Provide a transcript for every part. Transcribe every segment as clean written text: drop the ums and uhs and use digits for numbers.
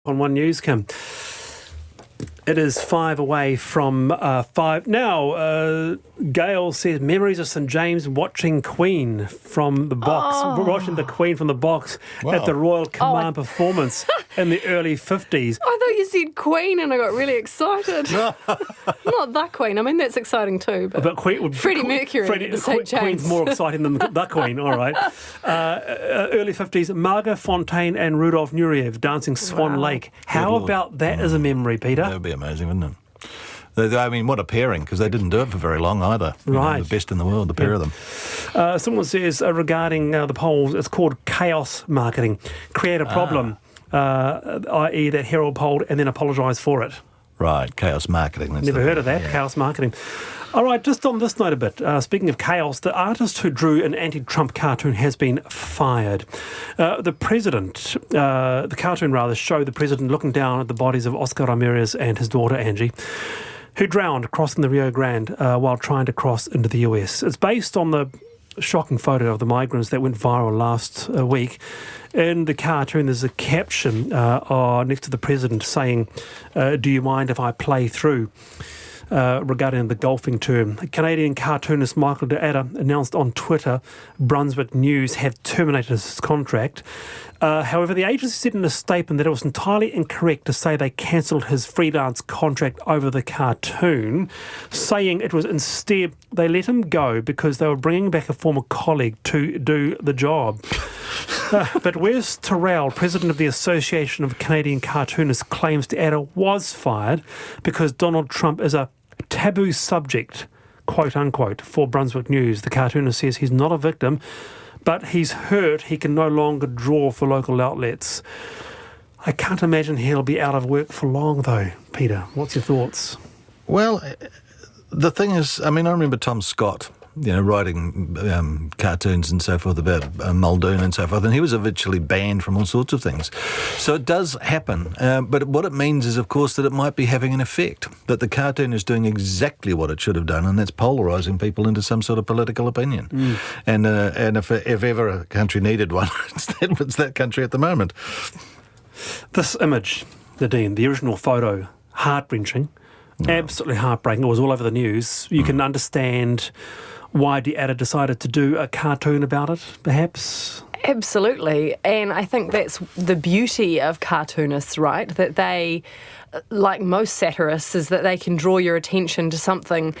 On One News, Kim. It is 5 away from 5. Now, Gail says memories of St James watching Queen from the box. Watching the Queen from the box at the Royal Command performance in the early 50s. I thought you said Queen and I got really excited. Not the Queen. I mean, that's exciting too. But Freddie Mercury at the St James. Queen's more exciting than the Queen, all right. Early 50s, Margot Fonteyn and Rudolf Nureyev dancing Swan Lake. How about that as a memory, Peter? That would be amazing, wouldn't it? I mean, what a pairing, because they didn't do it for very long either. Right. The best in the world, the pair of them. Someone says regarding the polls, it's called chaos marketing. Create a problem, i.e. that Herald polled and then apologise for it. Right, chaos marketing. That's Never heard of that, chaos marketing. All right, just on this note a bit, speaking of chaos, the artist who drew an anti-Trump cartoon has been fired. The cartoon showed the president looking down at the bodies of Oscar Ramirez and his daughter Angie, who drowned crossing the Rio Grande while trying to cross into the US. It's based on the shocking photo of the migrants that went viral last week. In the cartoon, there's a caption next to the president saying, "Do you mind if I play through?" Regarding the golfing term. Canadian cartoonist Michael D'Adda announced on Twitter Brunswick News have terminated his contract. However, the agency said in a statement that it was entirely incorrect to say they cancelled his freelance contract over the cartoon, saying it was instead they let him go because they were bringing back a former colleague to do the job. But Wes Terrell, president of the Association of Canadian Cartoonists, claims D'Adda was fired because Donald Trump is a taboo subject, quote unquote, for Brunswick News. The cartoonist says he's not a victim, but he's hurt he can no longer draw for local outlets. I can't imagine he'll be out of work for long, though. Peter, what's your thoughts? Well, the thing is, I mean, I remember Tom Scott, writing cartoons and so forth about Muldoon and so forth, and he was eventually banned from all sorts of things. So it does happen, but what it means is, of course, that it might be having an effect, that the cartoon is doing exactly what it should have done, and that's polarising people into some sort of political opinion. And if ever a country needed one, it's that country at the moment. This image, Nadine, the original photo, heart-wrenching, absolutely heartbreaking. It was all over the news. You can understand why D'Adda decided to do a cartoon about it, perhaps? Absolutely. And I think that's the beauty of cartoonists, right? That they, like most satirists, is that they can draw your attention to something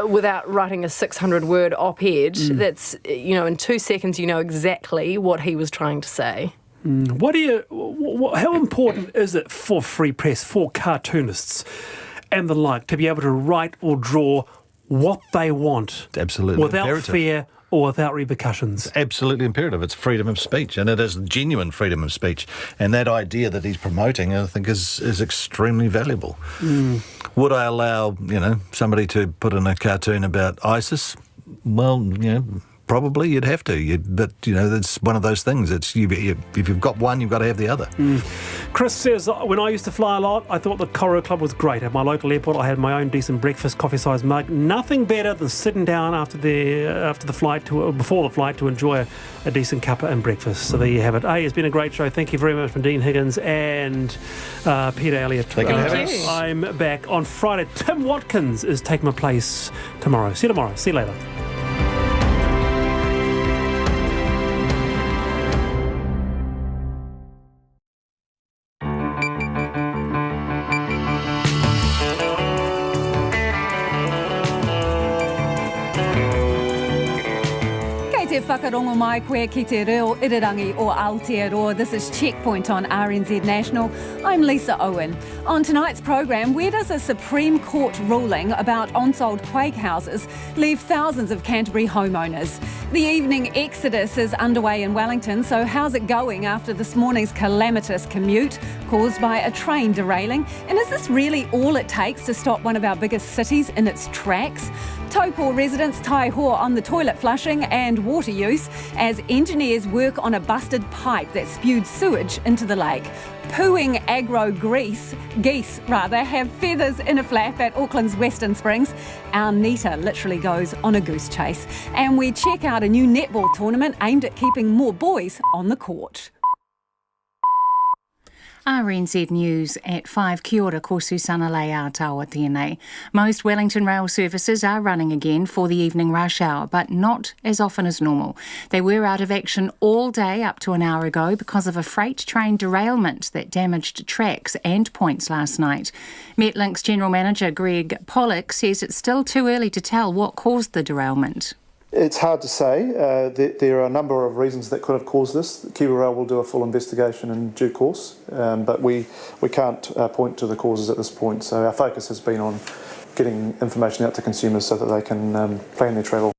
without writing a 600-word op-ed. That's, in 2 seconds you know exactly what he was trying to say. How important is it for free press, for cartoonists and the like, to be able to write or draw what they want? Absolutely. Without imperative. Fear or without repercussions. It's absolutely imperative. It's freedom of speech, and it is genuine freedom of speech. And that idea that he's promoting, I think, is extremely valuable. Would I allow, somebody to put in a cartoon about ISIS? Well, probably you'd have to. But it's one of those things. If you've got one, you've got to have the other. Chris says, when I used to fly a lot, I thought the Corridor Club was great. At my local airport, I had my own decent breakfast, coffee-sized mug. Nothing better than sitting down before the flight to enjoy a decent cuppa and breakfast. So there you have it. Hey, it's been a great show. Thank you very much from Dean Higgins and Peter Elliott. Thank you. I'm back on Friday. Tim Watkins is taking my place tomorrow. See you tomorrow. See you later. Whakarongo mai koe ki te reo irirangi o Aotearoa. This is Checkpoint on RNZ National. I'm Lisa Owen. On tonight's program, where does a Supreme Court ruling about unsold quake houses leave thousands of Canterbury homeowners? The evening exodus is underway in Wellington, so how's it going after this morning's calamitous commute caused by a train derailing? And is this really all it takes to stop one of our biggest cities in its tracks? Taupō residents tie ho on the toilet flushing and water use as engineers work on a busted pipe that spewed sewage into the lake. Pooing agro geese have feathers in a flap at Auckland's Western Springs. Our Nita literally goes on a goose chase. And we check out a new netball tournament aimed at keeping more boys on the court. RNZ News at 5. Kia ora, ko Susana Leia taua tēnei. Most Wellington rail services are running again for the evening rush hour, but not as often as normal. They were out of action all day up to an hour ago because of a freight train derailment that damaged tracks and points last night. Metlink's General Manager Greg Pollock says it's still too early to tell what caused the derailment. It's hard to say. There are a number of reasons that could have caused this. Kiwi Rail will do a full investigation in due course, but we can't point to the causes at this point. So our focus has been on getting information out to consumers so that they can plan their travel.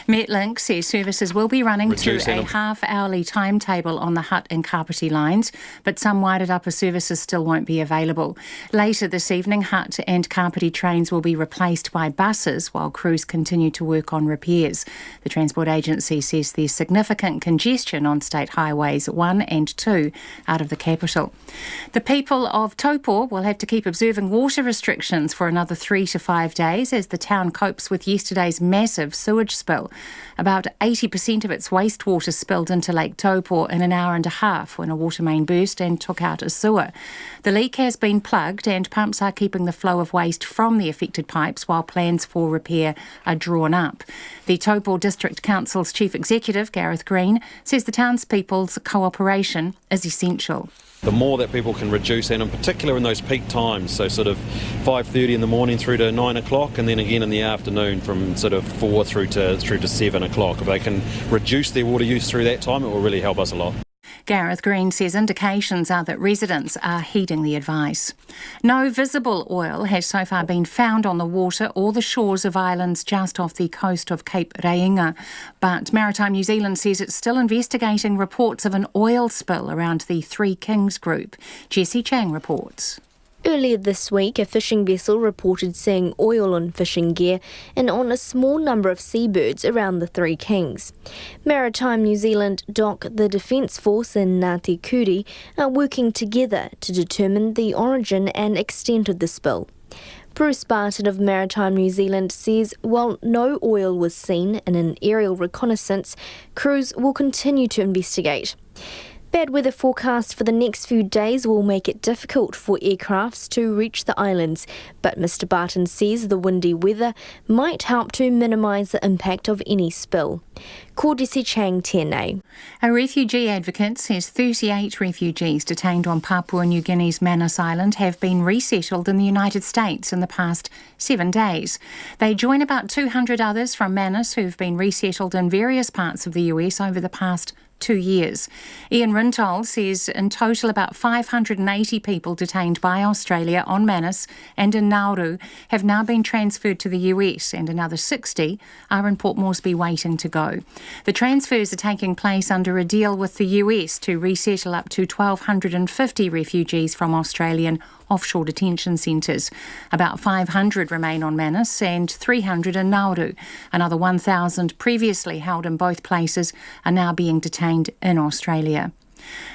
Metlink says services will be running to a half-hourly timetable on the Hutt and Kapiti lines, but some wider upper services still won't be available. Later this evening, Hutt and Kapiti trains will be replaced by buses while crews continue to work on repairs. The Transport Agency says there's significant congestion on state highways 1 and 2 out of the capital. The people of Taupō will have to keep observing water restrictions for another 3 to 5 days as the town copes with yesterday's massive sewage spill. About 80% of its wastewater spilled into Lake Taupō in an hour and a half when a water main burst and took out a sewer. The leak has been plugged and pumps are keeping the flow of waste from the affected pipes while plans for repair are drawn up. The Taupō District Council's Chief Executive, Gareth Green, says the townspeople's cooperation is essential. The more that people can reduce, and in particular in those peak times, so sort of 5:30 in the morning through to 9 o'clock, and then again in the afternoon from sort of 4 through to 7 o'clock. If they can reduce their water use through that time, it will really help us a lot. Gareth Green says indications are that residents are heeding the advice. No visible oil has so far been found on the water or the shores of islands just off the coast of Cape Reinga, but Maritime New Zealand says it's still investigating reports of an oil spill around the Three Kings group. Jessie Chang reports. Earlier this week, a fishing vessel reported seeing oil on fishing gear and on a small number of seabirds around the Three Kings. Maritime New Zealand DOC, the Defence Force and Ngāti Kuri are working together to determine the origin and extent of the spill. Bruce Barton of Maritime New Zealand says while no oil was seen in an aerial reconnaissance, crews will continue to investigate. Bad weather forecast for the next few days will make it difficult for aircrafts to reach the islands, but Mr Barton says the windy weather might help to minimise the impact of any spill. Ko Desi Chang tēnei. A refugee advocate says 38 refugees detained on Papua New Guinea's Manus Island have been resettled in the United States in the past 7 days. They join about 200 others from Manus who've been resettled in various parts of the US over the past 2 years. Ian Rintoul says in total about 580 people detained by Australia on Manus and in Nauru have now been transferred to the US and another 60 are in Port Moresby waiting to go. The transfers are taking place under a deal with the US to resettle up to 1,250 refugees from Australian offshore detention centres. About 500 remain on Manus and 300 in Nauru. Another 1,000 previously held in both places are now being detained in Australia.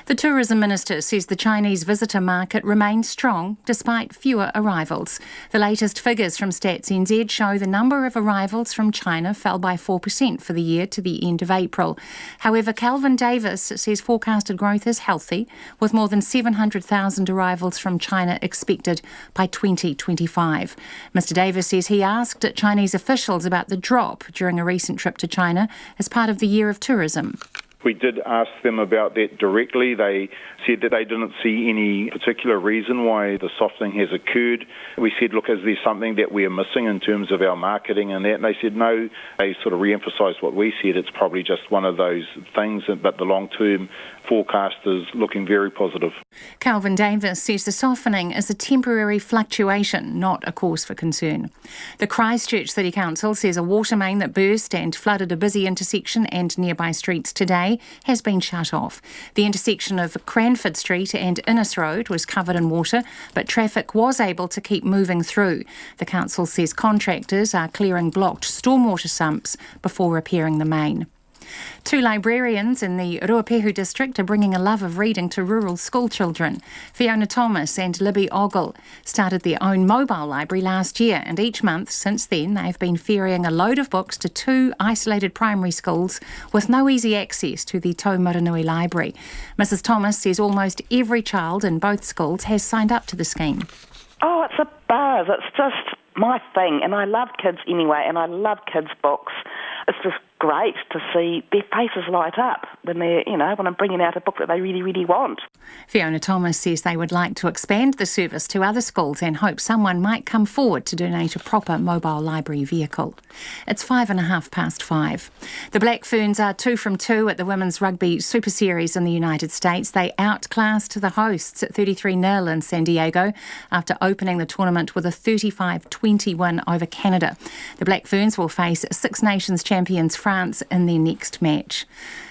The Tourism Minister says the Chinese visitor market remains strong despite fewer arrivals. The latest figures from Stats NZ show the number of arrivals from China fell by 4% for the year to the end of April. However, Calvin Davis says forecasted growth is healthy, with more than 700,000 arrivals from China expected by 2025. Mr Davis says he asked Chinese officials about the drop during a recent trip to China as part of the Year of Tourism. We did ask them about that directly. They said that they didn't see any particular reason why the softening has occurred. We said, look, is there something that we are missing in terms of our marketing and that? And they said, no. They sort of re-emphasised what we said. It's probably just one of those things, but the long-term forecast is looking very positive. Calvin Davis says the softening is a temporary fluctuation, not a cause for concern. The Christchurch City Council says a water main that burst and flooded a busy intersection and nearby streets today has been shut off. The intersection of Cranford Street and Innes Road was covered in water, but traffic was able to keep moving through. The council says contractors are clearing blocked stormwater sumps before repairing the main. Two librarians in the Ruapehu district are bringing a love of reading to rural school children. Fiona Thomas and Libby Ogle started their own mobile library last year, and each month since then they've been ferrying a load of books to two isolated primary schools with no easy access to the Taupō library. Mrs Thomas says almost every child in both schools has signed up to the scheme. Oh, it's a buzz. It's just my thing, and I love kids anyway, and I love kids' books. It's just great to see their faces light up when when I'm bringing out a book that they really, really want. Fiona Thomas says they would like to expand the service to other schools and hope someone might come forward to donate a proper mobile library vehicle. It's 5:05. The Black Ferns are 2 from 2 at the Women's Rugby Super Series in the United States. They outclassed the hosts at 33-0 in San Diego after opening the tournament with a 35-20 win over Canada. The Black Ferns will face Six Nations champions France in their next match.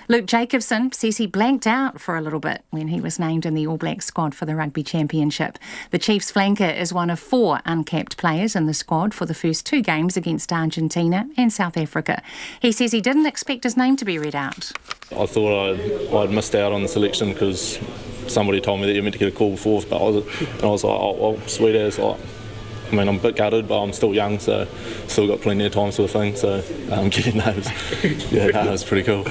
Luke Jacobson says he blanked out for a little bit when he was named in the All Black squad for the Rugby Championship. The Chiefs flanker is one of 4 uncapped players in the squad for the first 2 games against Argentina and South Africa. He says he didn't expect his name to be read out. I thought I'd missed out on the selection because somebody told me that you're meant to get a call before, but I was like, oh, sweet as. I mean, I'm a bit gutted, but I'm still young, so still got plenty of time sort of thing. So, it was pretty cool.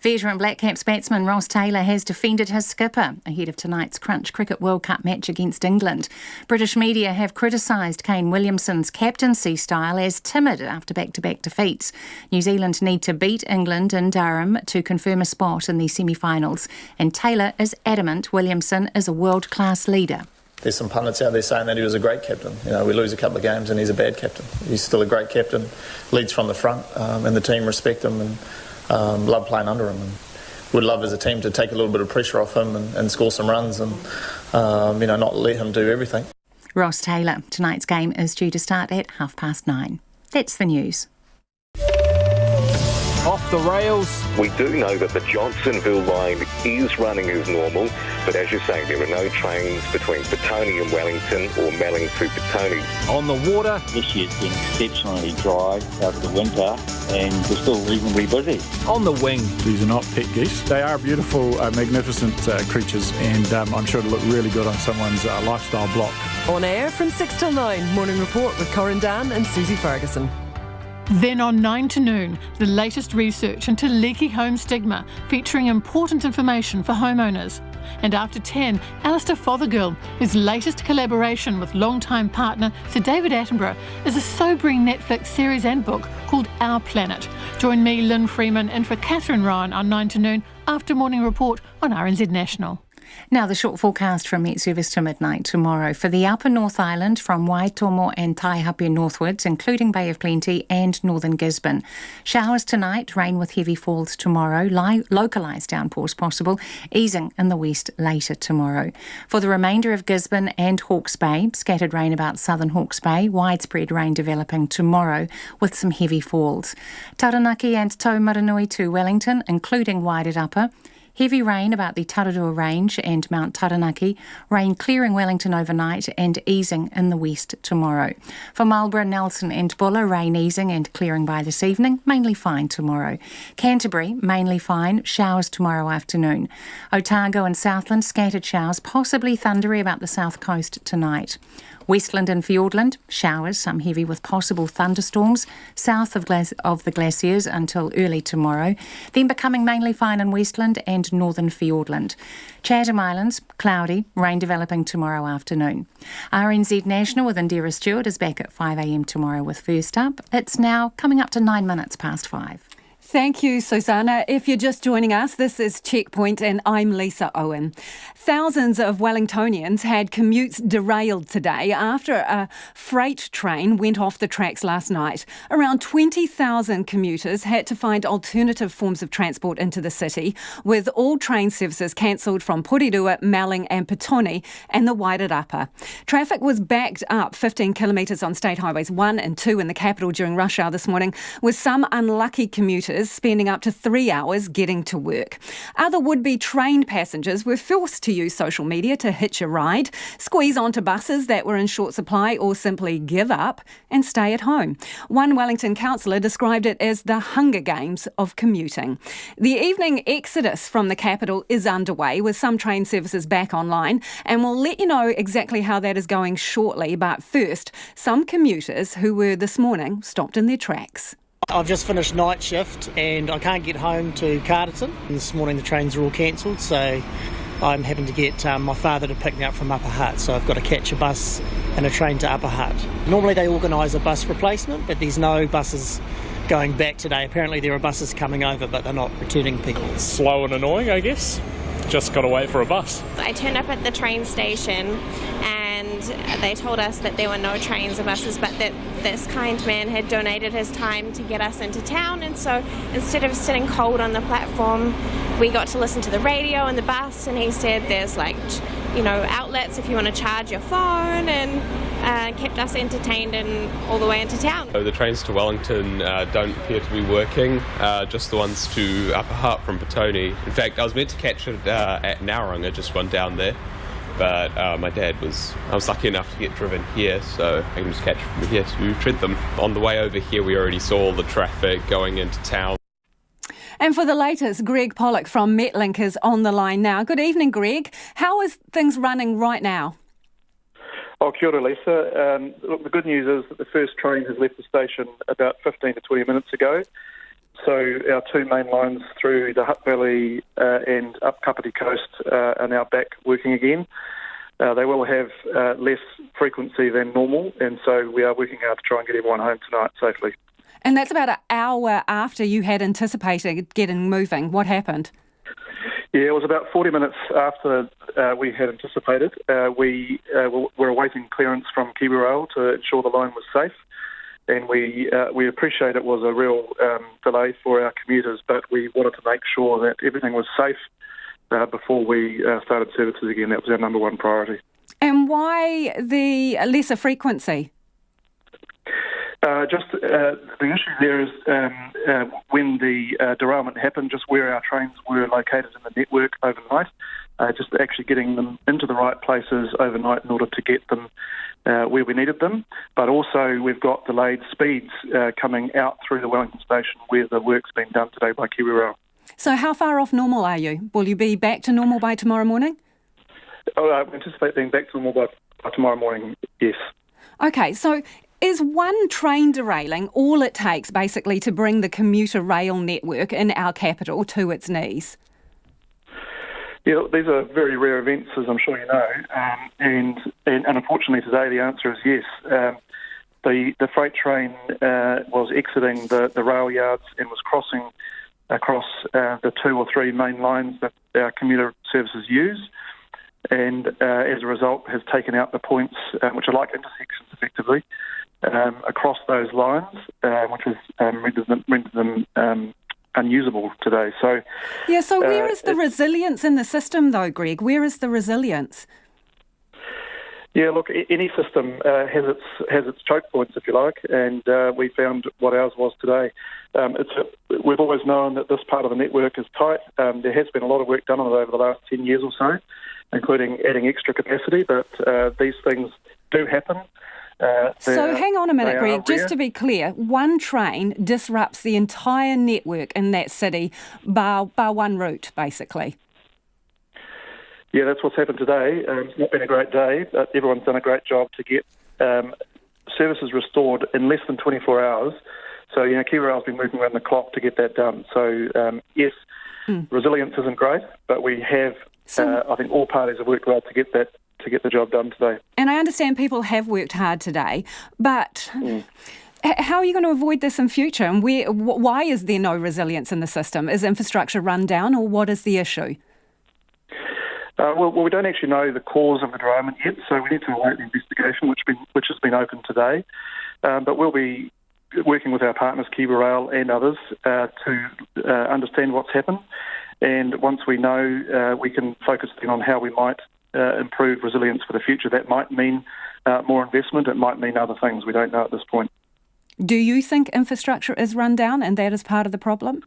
Veteran Black Caps batsman Ross Taylor has defended his skipper ahead of tonight's Crunch Cricket World Cup match against England. British media have criticised Kane Williamson's captaincy style as timid after back-to-back defeats. New Zealand need to beat England in Durham to confirm a spot in the semi-finals, and Taylor is adamant Williamson is a world-class leader. There's some pundits out there saying that he was a great captain. We lose a couple of games and he's a bad captain. He's still a great captain, leads from the front, and the team respect him and love playing under him. And would love as a team to take a little bit of pressure off him and score some runs and not let him do everything. Ross Taylor. Tonight's game is due to start at 9:30. That's the news. Off the rails. We do know that the Johnsonville line is running as normal, but as you're saying, there are no trains between Petone and Wellington or Melling to Petone. On the water. This year's been exceptionally dry out of the winter, and we're still reasonably busy. On the wing. These are not pet geese. They are beautiful, magnificent creatures, and I'm sure it'll look really good on someone's lifestyle block. On air from 6 till 9, Morning Report with Corin Dan and Susie Ferguson. Then on 9 to noon, the latest research into leaky home stigma, featuring important information for homeowners. And after 10, Alistair Fothergill, his latest collaboration with longtime partner Sir David Attenborough, is a sobering Netflix series and book called Our Planet. Join me, Lynn Freeman, and for Catherine Ryan on 9 to noon after Morning Report on RNZ National. Now the short forecast from Met Service to midnight tomorrow. For the upper North Island from Waitomo and Taihape northwards, including Bay of Plenty and northern Gisborne. Showers tonight, rain with heavy falls tomorrow, localised downpours possible, easing in the west later tomorrow. For the remainder of Gisborne and Hawke's Bay, scattered rain about southern Hawke's Bay, widespread rain developing tomorrow with some heavy falls. Taranaki and Taumaranui to Wellington, including Waited Upper. Heavy rain about the Tararua Range and Mount Taranaki, rain clearing Wellington overnight and easing in the west tomorrow. For Marlborough, Nelson and Buller, rain easing and clearing by this evening, mainly fine tomorrow. Canterbury, mainly fine, showers tomorrow afternoon. Otago and Southland, scattered showers, possibly thundery about the south coast tonight. Westland and Fiordland, showers, some heavy with possible thunderstorms, south of the glaciers until early tomorrow, then becoming mainly fine in Westland and northern Fiordland. Chatham Islands, cloudy, rain developing tomorrow afternoon. RNZ National with Indira Stewart is back at 5 a.m. tomorrow with First Up. It's now coming up to 9 minutes past 5. Thank you, Susanna. If you're just joining us, this is Checkpoint and I'm Lisa Owen. Thousands of Wellingtonians had commutes derailed today after a freight train went off the tracks last night. Around 20,000 commuters had to find alternative forms of transport into the city, with all train services cancelled from Porirua, Melling and Petone and the Waited Upper. Traffic was backed up 15 kilometres on State Highways 1 and 2 in the capital during rush hour this morning, with some unlucky commuters commuters spending up to 3 hours getting to work. Other would-be train passengers were forced to use social media to hitch a ride, squeeze onto buses that were in short supply, or simply give up and stay at home. One Wellington councillor described it as the Hunger Games of commuting. The evening exodus from the capital is underway, with some train services back online, and we'll let you know exactly how that is going shortly. But first, some commuters who were this morning stopped in their tracks. I've just finished night shift and I can't get home to Carterton. This morning the trains are all cancelled, so I'm having to get my father to pick me up from Upper Hutt, so I've got to catch a bus and a train to Upper Hutt. Normally they organise a bus replacement, but there's no buses going back today. Apparently there are buses coming over, but they're not returning people. Slow and annoying, I guess. Just got to wait for a bus. I turned up at the train station and they told us that there were no trains or buses, but that this kind man had donated his time to get us into town, and so instead of sitting cold on the platform, we got to listen to the radio in the bus, and he said there's outlets if you want to charge your phone, and kept us entertained and all the way into town. The trains to Wellington don't appear to be working, just the ones to Upper Hutt from Petone. In fact, I was meant to catch it at Nowranga, just one down there, but I was lucky enough to get driven here, so I can just catch from here to Trentham. On the way over here, we already saw all the traffic going into town. And for the latest, Greg Pollock from Metlink is on the line now. Good evening, Greg. How is things running right now? Oh, kia ora, Lisa. Look, the good news is that the first train has left the station about 15 to 20 minutes ago. So our two main lines through the Hutt Valley and up Kapiti Coast are now back working again. They will have less frequency than normal, and so we are working hard to try and get everyone home tonight safely. And that's about an hour after you had anticipated getting moving. What happened? Yeah, it was about 40 minutes after we had anticipated. We were awaiting clearance from Kiwi Rail to ensure the line was safe. And we appreciate it was a real delay for our commuters, but we wanted to make sure that everything was safe before we started services again. That was our number one priority. And why the lesser frequency? The issue there is when the derailment happened, just where our trains were located in the network overnight, just actually getting them into the right places overnight in order to get them where we needed them. But also we've got delayed speeds coming out through the Wellington station where the work's been done today by Kiwi Rail. So how far off normal are you? Will you be back to normal by tomorrow morning? I anticipate being back to normal by tomorrow morning, yes. Okay, so is one train derailing all it takes basically to bring the commuter rail network in our capital to its knees? Yeah, these are very rare events, as I'm sure you know, and unfortunately today the answer is yes. The freight train was exiting the rail yards and was crossing across the two or three main lines that our commuter services use, and as a result has taken out the points, which are like intersections effectively, across those lines, which has rendered them unusable today. So where is the resilience in the system though, Greg? Where is the resilience? Yeah, look, any system has its choke points, if you like, and we found what ours was today. We've always known that this part of the network is tight. There has been a lot of work done on it over the last 10 years or so, including adding extra capacity, but these things do happen. So hang on a minute, Greg, just to be clear, one train disrupts the entire network in that city, bar one route, basically. Yeah, that's what's happened today. It's not been a great day, but everyone's done a great job to get services restored in less than 24 hours. So, Kiwi Rail's been working around the clock to get that done. So, yes, resilience isn't great, but we have, I think all parties have worked hard to get the job done today. And I understand people have worked hard today, but how are you going to avoid this in future? And why is there no resilience in the system? Is infrastructure run down, or what is the issue? Well, we don't actually know the cause of the derailment yet, so we need to await the investigation, which has been opened today. But we'll be working with our partners, Kiwi Rail and others, to understand what's happened. And once we know, we can focus then on how we might improve resilience for the future. That might mean more investment. It might mean other things. We don't know at this point. Do you think infrastructure is run down and that is part of the problem?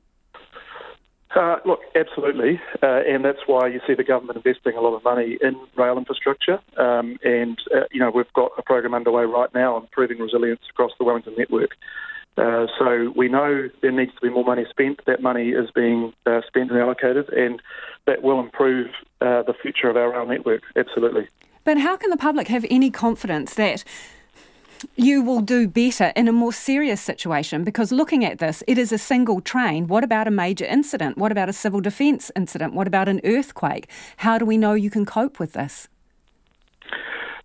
Look, absolutely, and that's why you see the government investing a lot of money in rail infrastructure, we've got a program underway right now improving resilience across the Wellington network. So we know there needs to be more money spent. That money is being spent and allocated, and that will improve the future of our rail network, absolutely. But how can the public have any confidence that you will do better in a more serious situation? Because looking at this, it is a single train. What about a major incident? What about a civil defence incident? What about an earthquake? How do we know you can cope with this?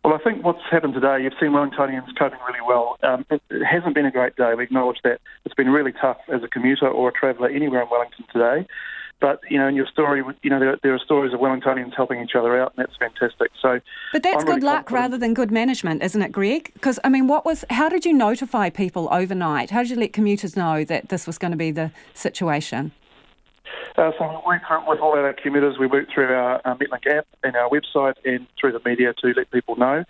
Well, I think what's happened today, you've seen Wellingtonians coping really well. It hasn't been a great day. We acknowledge that. It's been really tough as a commuter or a traveller anywhere in Wellington today. But, in your story, there are stories of Wellingtonians helping each other out, and that's fantastic. But that's good luck rather than good management, isn't it, Greg? Because, how did you notify people overnight? How did you let commuters know that this was going to be the situation? So we work with all our commuters. We work through our Metlink app and our website and through the media to let people know.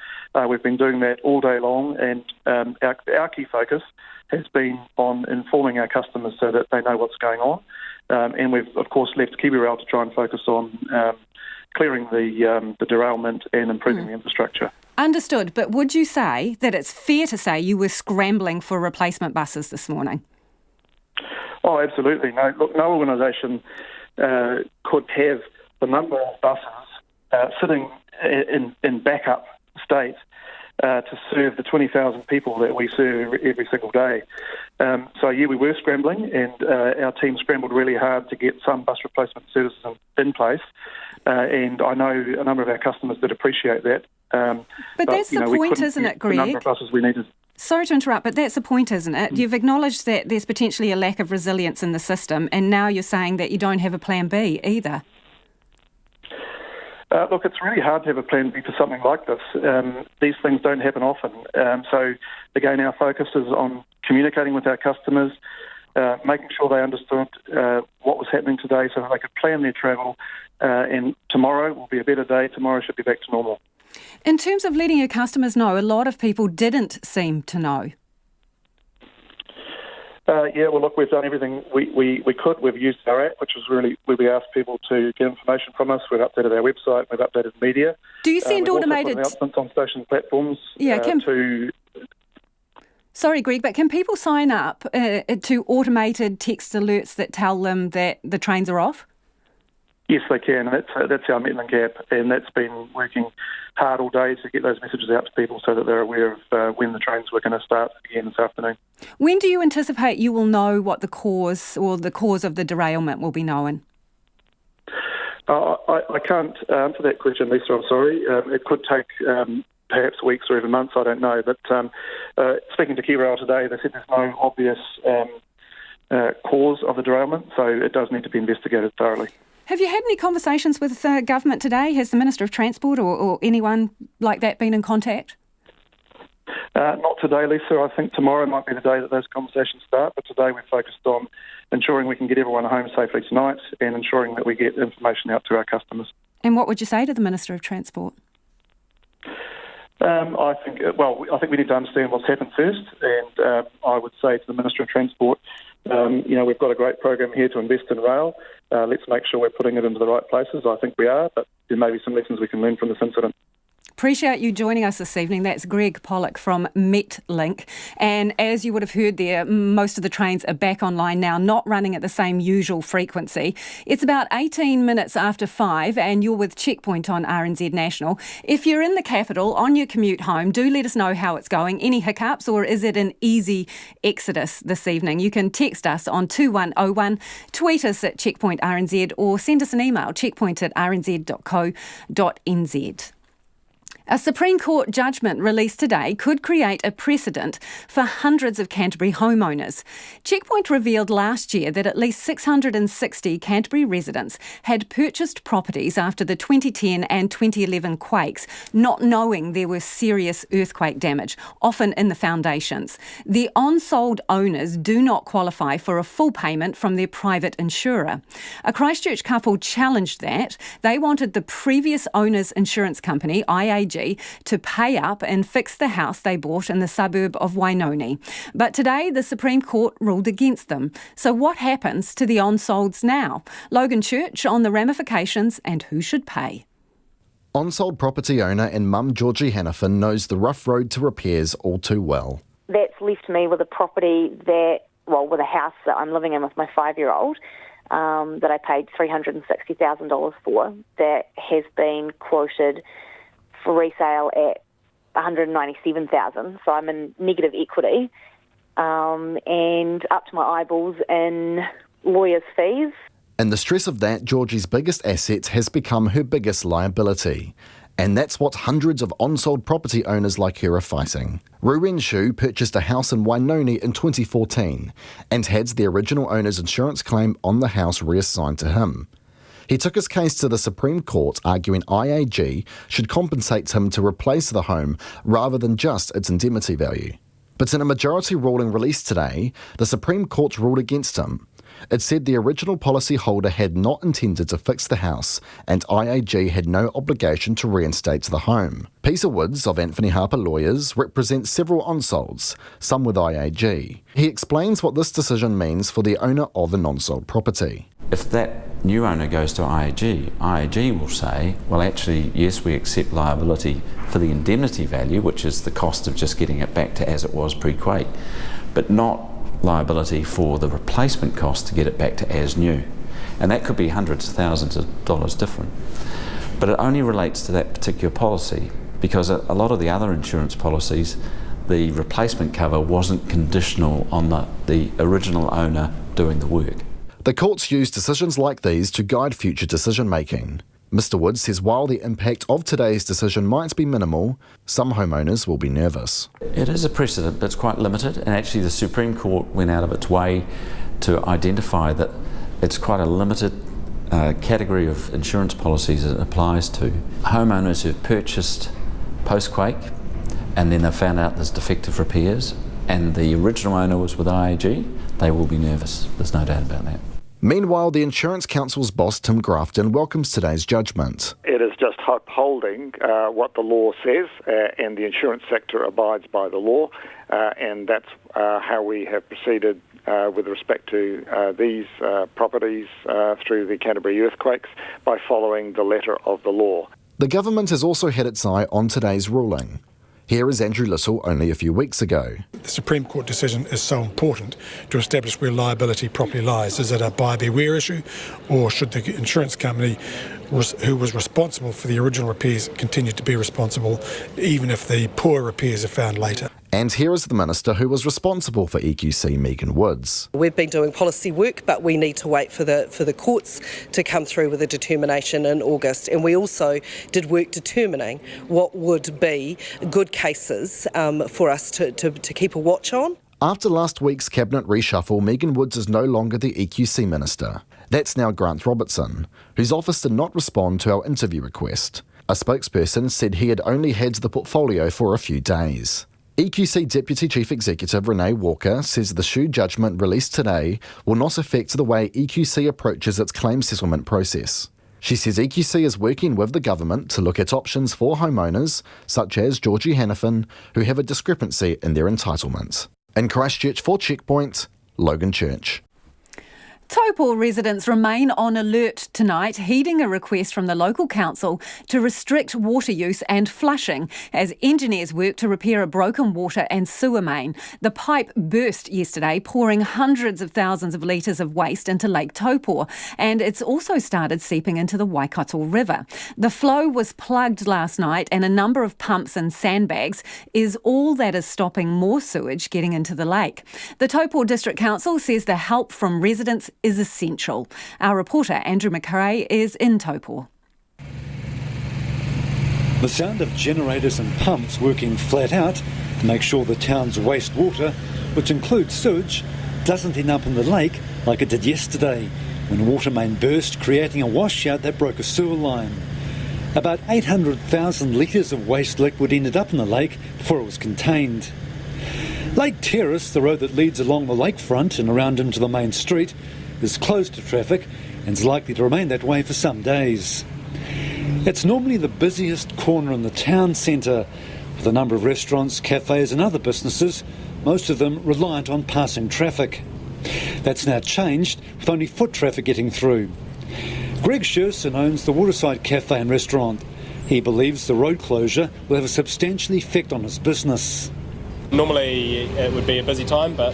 We've been doing that all day long, and our key focus has been on informing our customers so that they know what's going on. And we've, of course, left KiwiRail to try and focus on clearing the derailment and improving the infrastructure. Understood. But would you say that it's fair to say you were scrambling for replacement buses this morning? Oh, absolutely. No organisation could have the number of buses sitting in backup state to serve the 20,000 people that we serve every single day. We were scrambling, and our team scrambled really hard to get some bus replacement services in place. And I know a number of our customers did appreciate that. But that's the point, isn't it, Greg? The number of buses we needed. Sorry to interrupt, but that's the point, isn't it? You've acknowledged that there's potentially a lack of resilience in the system, and now you're saying that you don't have a plan B either. Look, it's really hard to have a plan B for something like this. These things don't happen often. So, again, our focus is on communicating with our customers, making sure they understood what was happening today so that they could plan their travel. And tomorrow will be a better day. Tomorrow should be back to normal. In terms of letting your customers know, a lot of people didn't seem to know. We've done everything we could. We've used our app, which was really where we asked people to get information from us. We've updated our website. We've updated media. Do you send automated also put announcements on station platforms? Sorry, Greg, but can people sign up to automated text alerts that tell them that the trains are off? Yes, they can. That's our Metlink app, and that's been working hard all day to get those messages out to people so that they're aware of when the trains were going to start again this afternoon. When do you anticipate you will know what the cause of the derailment will be known? I can't answer that question, Lisa, I'm sorry. It could take perhaps weeks or even months, I don't know. But speaking to KiwiRail today, they said there's no obvious cause of the derailment, so it does need to be investigated thoroughly. Have you had any conversations with government today? Has the Minister of Transport or anyone like that been in contact? Not today, Lisa. I think tomorrow might be the day that those conversations start, but today we're focused on ensuring we can get everyone home safely tonight and ensuring that we get information out to our customers. And what would you say to the Minister of Transport? I think we need to understand what's happened first, and I would say to the Minister of Transport, we've got a great program here to invest in rail. Let's make sure we're putting it into the right places. I think we are, but there may be some lessons we can learn from this incident. Appreciate you joining us this evening. That's Greg Pollock from Metlink. And as you would have heard there, most of the trains are back online now, not running at the same usual frequency. It's about 18 minutes after 5 and you're with Checkpoint on RNZ National. If you're in the capital on your commute home, do let us know how it's going. Any hiccups, or is it an easy exodus this evening? You can text us on 2101, tweet us at Checkpoint RNZ, or send us an email, checkpoint@rnz.co.nz. A Supreme Court judgment released today could create a precedent for hundreds of Canterbury homeowners. Checkpoint revealed last year that at least 660 Canterbury residents had purchased properties after the 2010 and 2011 quakes, not knowing there was serious earthquake damage, often in the foundations. The on-sold owners do not qualify for a full payment from their private insurer. A Christchurch couple challenged that. They wanted the previous owner's insurance company, IAG, strategy to pay up and fix the house they bought in the suburb of Wainoni. But today, the Supreme Court ruled against them. So what happens to the on-solds now? Logan Church on the ramifications and who should pay. On-sold property owner and mum Georgie Hannafin knows the rough road to repairs all too well. That's left me with a property with a house that I'm living in with my 5-year-old that I paid $360,000 for, that has been quoted for resale at $197,000. So I'm in negative equity and up to my eyeballs in lawyers' fees. And the stress of that, Georgie's biggest asset has become her biggest liability. And that's what hundreds of on-sold property owners like her are fighting. Ruwen Shu purchased a house in Wainoni in 2014 and had the original owner's insurance claim on the house reassigned to him. He took his case to the Supreme Court, arguing IAG should compensate him to replace the home rather than just its indemnity value. But in a majority ruling released today, the Supreme Court ruled against him. It said the original policyholder had not intended to fix the house and IAG had no obligation to reinstate the home. Peter Woods of Anthony Harper Lawyers represents several on-solds, some with IAG. He explains what this decision means for the owner of a non-sold property. If that new owner goes to IAG will say, well actually yes, we accept liability for the indemnity value, which is the cost of just getting it back to as it was pre-quake, but not liability for the replacement cost to get it back to as new. And that could be hundreds of thousands of dollars different. But it only relates to that particular policy because a lot of the other insurance policies, the replacement cover wasn't conditional on the original owner doing the work. The courts use decisions like these to guide future decision making. Mr. Woods says while the impact of today's decision might be minimal, some homeowners will be nervous. It is a precedent, but it's quite limited, and actually the Supreme Court went out of its way to identify that it's quite a limited category of insurance policies it applies to. Homeowners who've purchased post-quake and then they found out there's defective repairs and the original owner was with IAG, they will be nervous, there's no doubt about that. Meanwhile, the Insurance Council's boss, Tim Grafton, welcomes today's judgment. It is just upholding what the law says, and the insurance sector abides by the law, and that's how we have proceeded with respect to these properties through the Canterbury earthquakes, by following the letter of the law. The government has also had its eye on today's ruling. Here is Andrew Little only a few weeks ago. The Supreme Court decision is so important to establish where liability properly lies. Is it a buyer beware issue, or should the insurance company who was responsible for the original repairs continue to be responsible even if the poor repairs are found later? And here is the Minister who was responsible for EQC, Megan Woods. We've been doing policy work, but we need to wait for the courts to come through with a determination in August. And we also did work determining what would be good cases for us to keep a watch on. After last week's cabinet reshuffle, Megan Woods is no longer the EQC Minister. That's now Grant Robertson, whose office did not respond to our interview request. A spokesperson said he had only had the portfolio for a few days. EQC Deputy Chief Executive Renee Walker says the Shu judgment released today will not affect the way EQC approaches its claim settlement process. She says EQC is working with the government to look at options for homeowners, such as Georgie Hannafin, who have a discrepancy in their entitlement. In Christchurch for Checkpoint, Logan Church. Taupō residents remain on alert tonight, heeding a request from the local council to restrict water use and flushing as engineers work to repair a broken water and sewer main. The pipe burst yesterday, pouring hundreds of thousands of litres of waste into Lake Taupō, and it's also started seeping into the Waikato River. The flow was plugged last night, and a number of pumps and sandbags is all that is stopping more sewage getting into the lake. The Taupō District Council says the help from residents is essential. Our reporter Andrew McRae is in Taupō. The sound of generators and pumps working flat out to make sure the town's wastewater, which includes sewage, doesn't end up in the lake like it did yesterday when a water main burst, creating a washout that broke a sewer line. About 800,000 litres of waste liquid ended up in the lake before it was contained. Lake Terrace, the road that leads along the lakefront and around into the main street, is closed to traffic and is likely to remain that way for some days. It's normally the busiest corner in the town centre, with a number of restaurants, cafes and other businesses, most of them reliant on passing traffic. That's now changed, with only foot traffic getting through. Greg Scherson owns the Waterside Cafe and Restaurant. He believes the road closure will have a substantial effect on his business. Normally it would be a busy time, but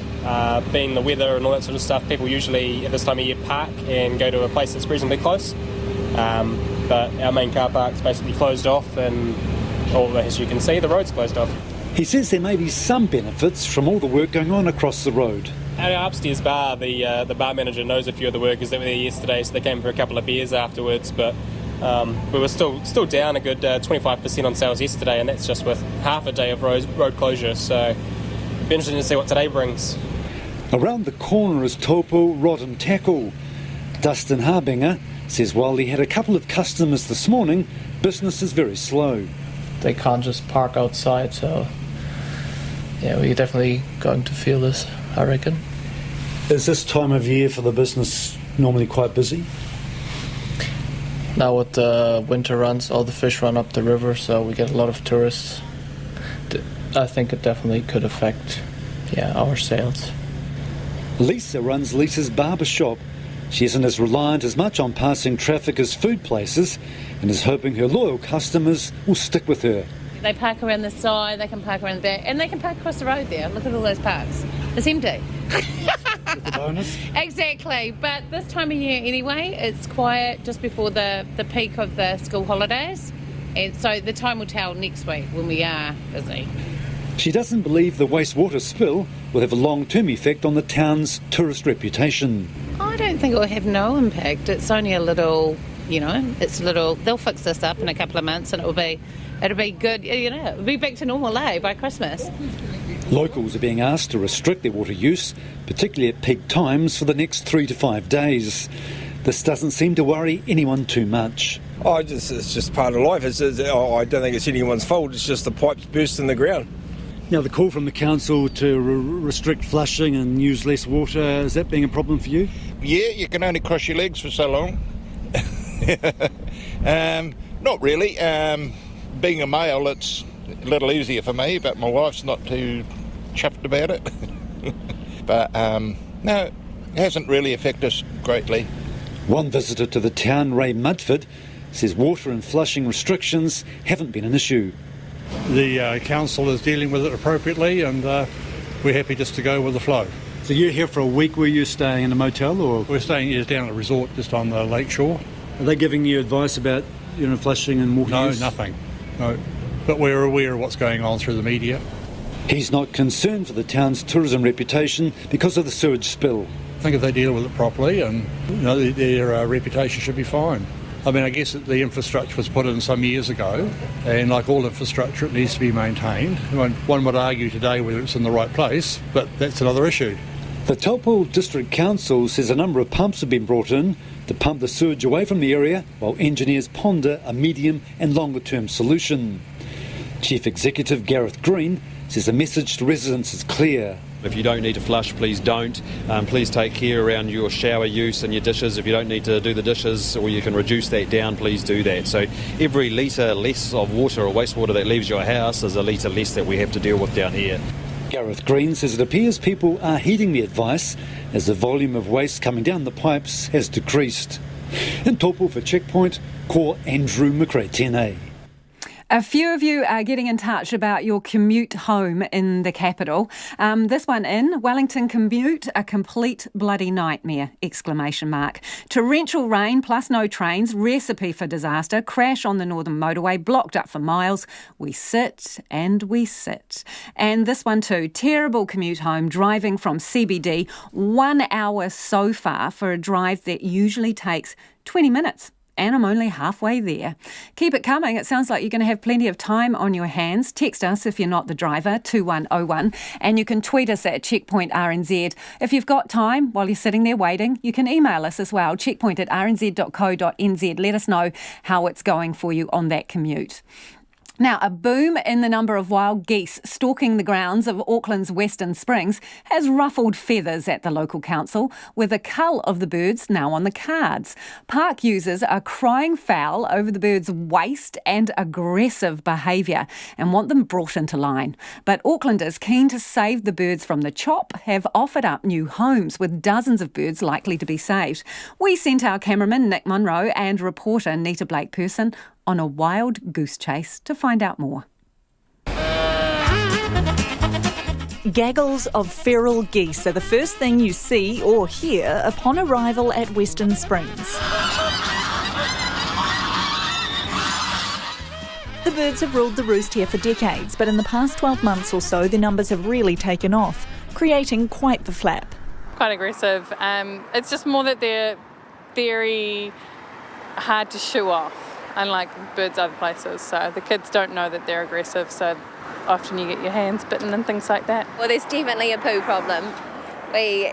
being the weather and all that sort of stuff, people usually at this time of year park and go to a place that's reasonably close. But our main car park's basically closed off, and as you can see, the road's closed off. He says there may be some benefits from all the work going on across the road. At our upstairs bar, the bar manager knows a few of the workers that were there yesterday, so they came for a couple of beers afterwards, but we were still down a good 25% on sales yesterday, and that's just with half a day of road closure, so it'll be interesting to see what today brings. Around the corner is Taupō Rod and Tackle. Dustin Harbinger says while he had a couple of customers this morning, business is very slow. They can't just park outside, so yeah, we're definitely going to feel this, I reckon. Is this time of year for the business normally quite busy? Now with the winter runs, all the fish run up the river, so we get a lot of tourists. I think it definitely could affect, our sales. Lisa runs Lisa's barber shop. She isn't as reliant as much on passing traffic as food places and is hoping her loyal customers will stick with her. They park around the side, they can park around the back, and they can park across the road there. Look at all those parks. It's empty. With the bonus? Exactly, but this time of year anyway, it's quiet just before the peak of the school holidays, and so the time will tell next week when we are busy. She doesn't believe the wastewater spill will have a long-term effect on the town's tourist reputation. I don't think it will have no impact. It's only a little, they'll fix this up in a couple of months and it'll be good, it'll be back to normal, by Christmas. Locals are being asked to restrict their water use, particularly at peak times, for the next 3 to 5 days. This doesn't seem to worry anyone too much. It's just part of life. I don't think it's anyone's fault. It's just the pipes burst in the ground. Now, the call from the council to restrict flushing and use less water, is that being a problem for you? Yeah, you can only cross your legs for so long. Not really. Being a male, it's a little easier for me, but my wife's not too chuffed about it. But no, it hasn't really affected us greatly. One visitor to the town, Ray Mudford, says water and flushing restrictions haven't been an issue. The council is dealing with it appropriately, and we're happy just to go with the flow. So you're here for a week? Were you staying in a motel, or? We're staying here down at a resort just on the lake shore. Are they giving you advice about flushing and water use? No, nothing. No. But we're aware of what's going on through the media. He's not concerned for the town's tourism reputation because of the sewage spill. I think if they deal with it properly, and their reputation should be fine. I mean, I guess that the infrastructure was put in some years ago, and like all infrastructure, it needs to be maintained. One would argue today whether it's in the right place, but that's another issue. The Taupō District Council says a number of pumps have been brought in to pump the sewage away from the area, while engineers ponder a medium and longer-term solution. Chief Executive Gareth Green says the message to residents is clear. If you don't need to flush, please don't. Please take care around your shower use and your dishes. If you don't need to do the dishes, or you can reduce that down, please do that. So every litre less of water or wastewater that leaves your house is a litre less that we have to deal with down here. Gareth Green says it appears people are heeding the advice as the volume of waste coming down the pipes has decreased. In Taupō for Checkpoint, Ko Andrew McRae-Tene. A few of you are getting in touch about your commute home in the capital. This one in, Wellington commute, a complete bloody nightmare, ! Torrential rain plus no trains, recipe for disaster, crash on the northern motorway, blocked up for miles. We sit and we sit. And this one too, terrible commute home, driving from CBD, 1 hour so far for a drive that usually takes 20 minutes. And I'm only halfway there. Keep it coming. It sounds like you're going to have plenty of time on your hands. Text us if you're not the driver, 2101. And you can tweet us at Checkpoint RNZ. If you've got time while you're sitting there waiting, you can email us as well, checkpoint@rnz.co.nz. Let us know how it's going for you on that commute. Now, a boom in the number of wild geese stalking the grounds of Auckland's Western Springs has ruffled feathers at the local council, with a cull of the birds now on the cards. Park users are crying foul over the birds' waste and aggressive behaviour and want them brought into line. But Aucklanders keen to save the birds from the chop have offered up new homes, with dozens of birds likely to be saved. We sent our cameraman Nick Munro and reporter Nita Blake-Person on a wild goose chase to find out more. Gaggles of feral geese are the first thing you see or hear upon arrival at Western Springs. The birds have ruled the roost here for decades, but in the past 12 months or so, their numbers have really taken off, creating quite the flap. Quite aggressive. It's just more that they're very hard to shoo off, unlike birds other places. So the kids don't know that they're aggressive, so often you get your hands bitten and things like that. Well, there's definitely a poo problem. We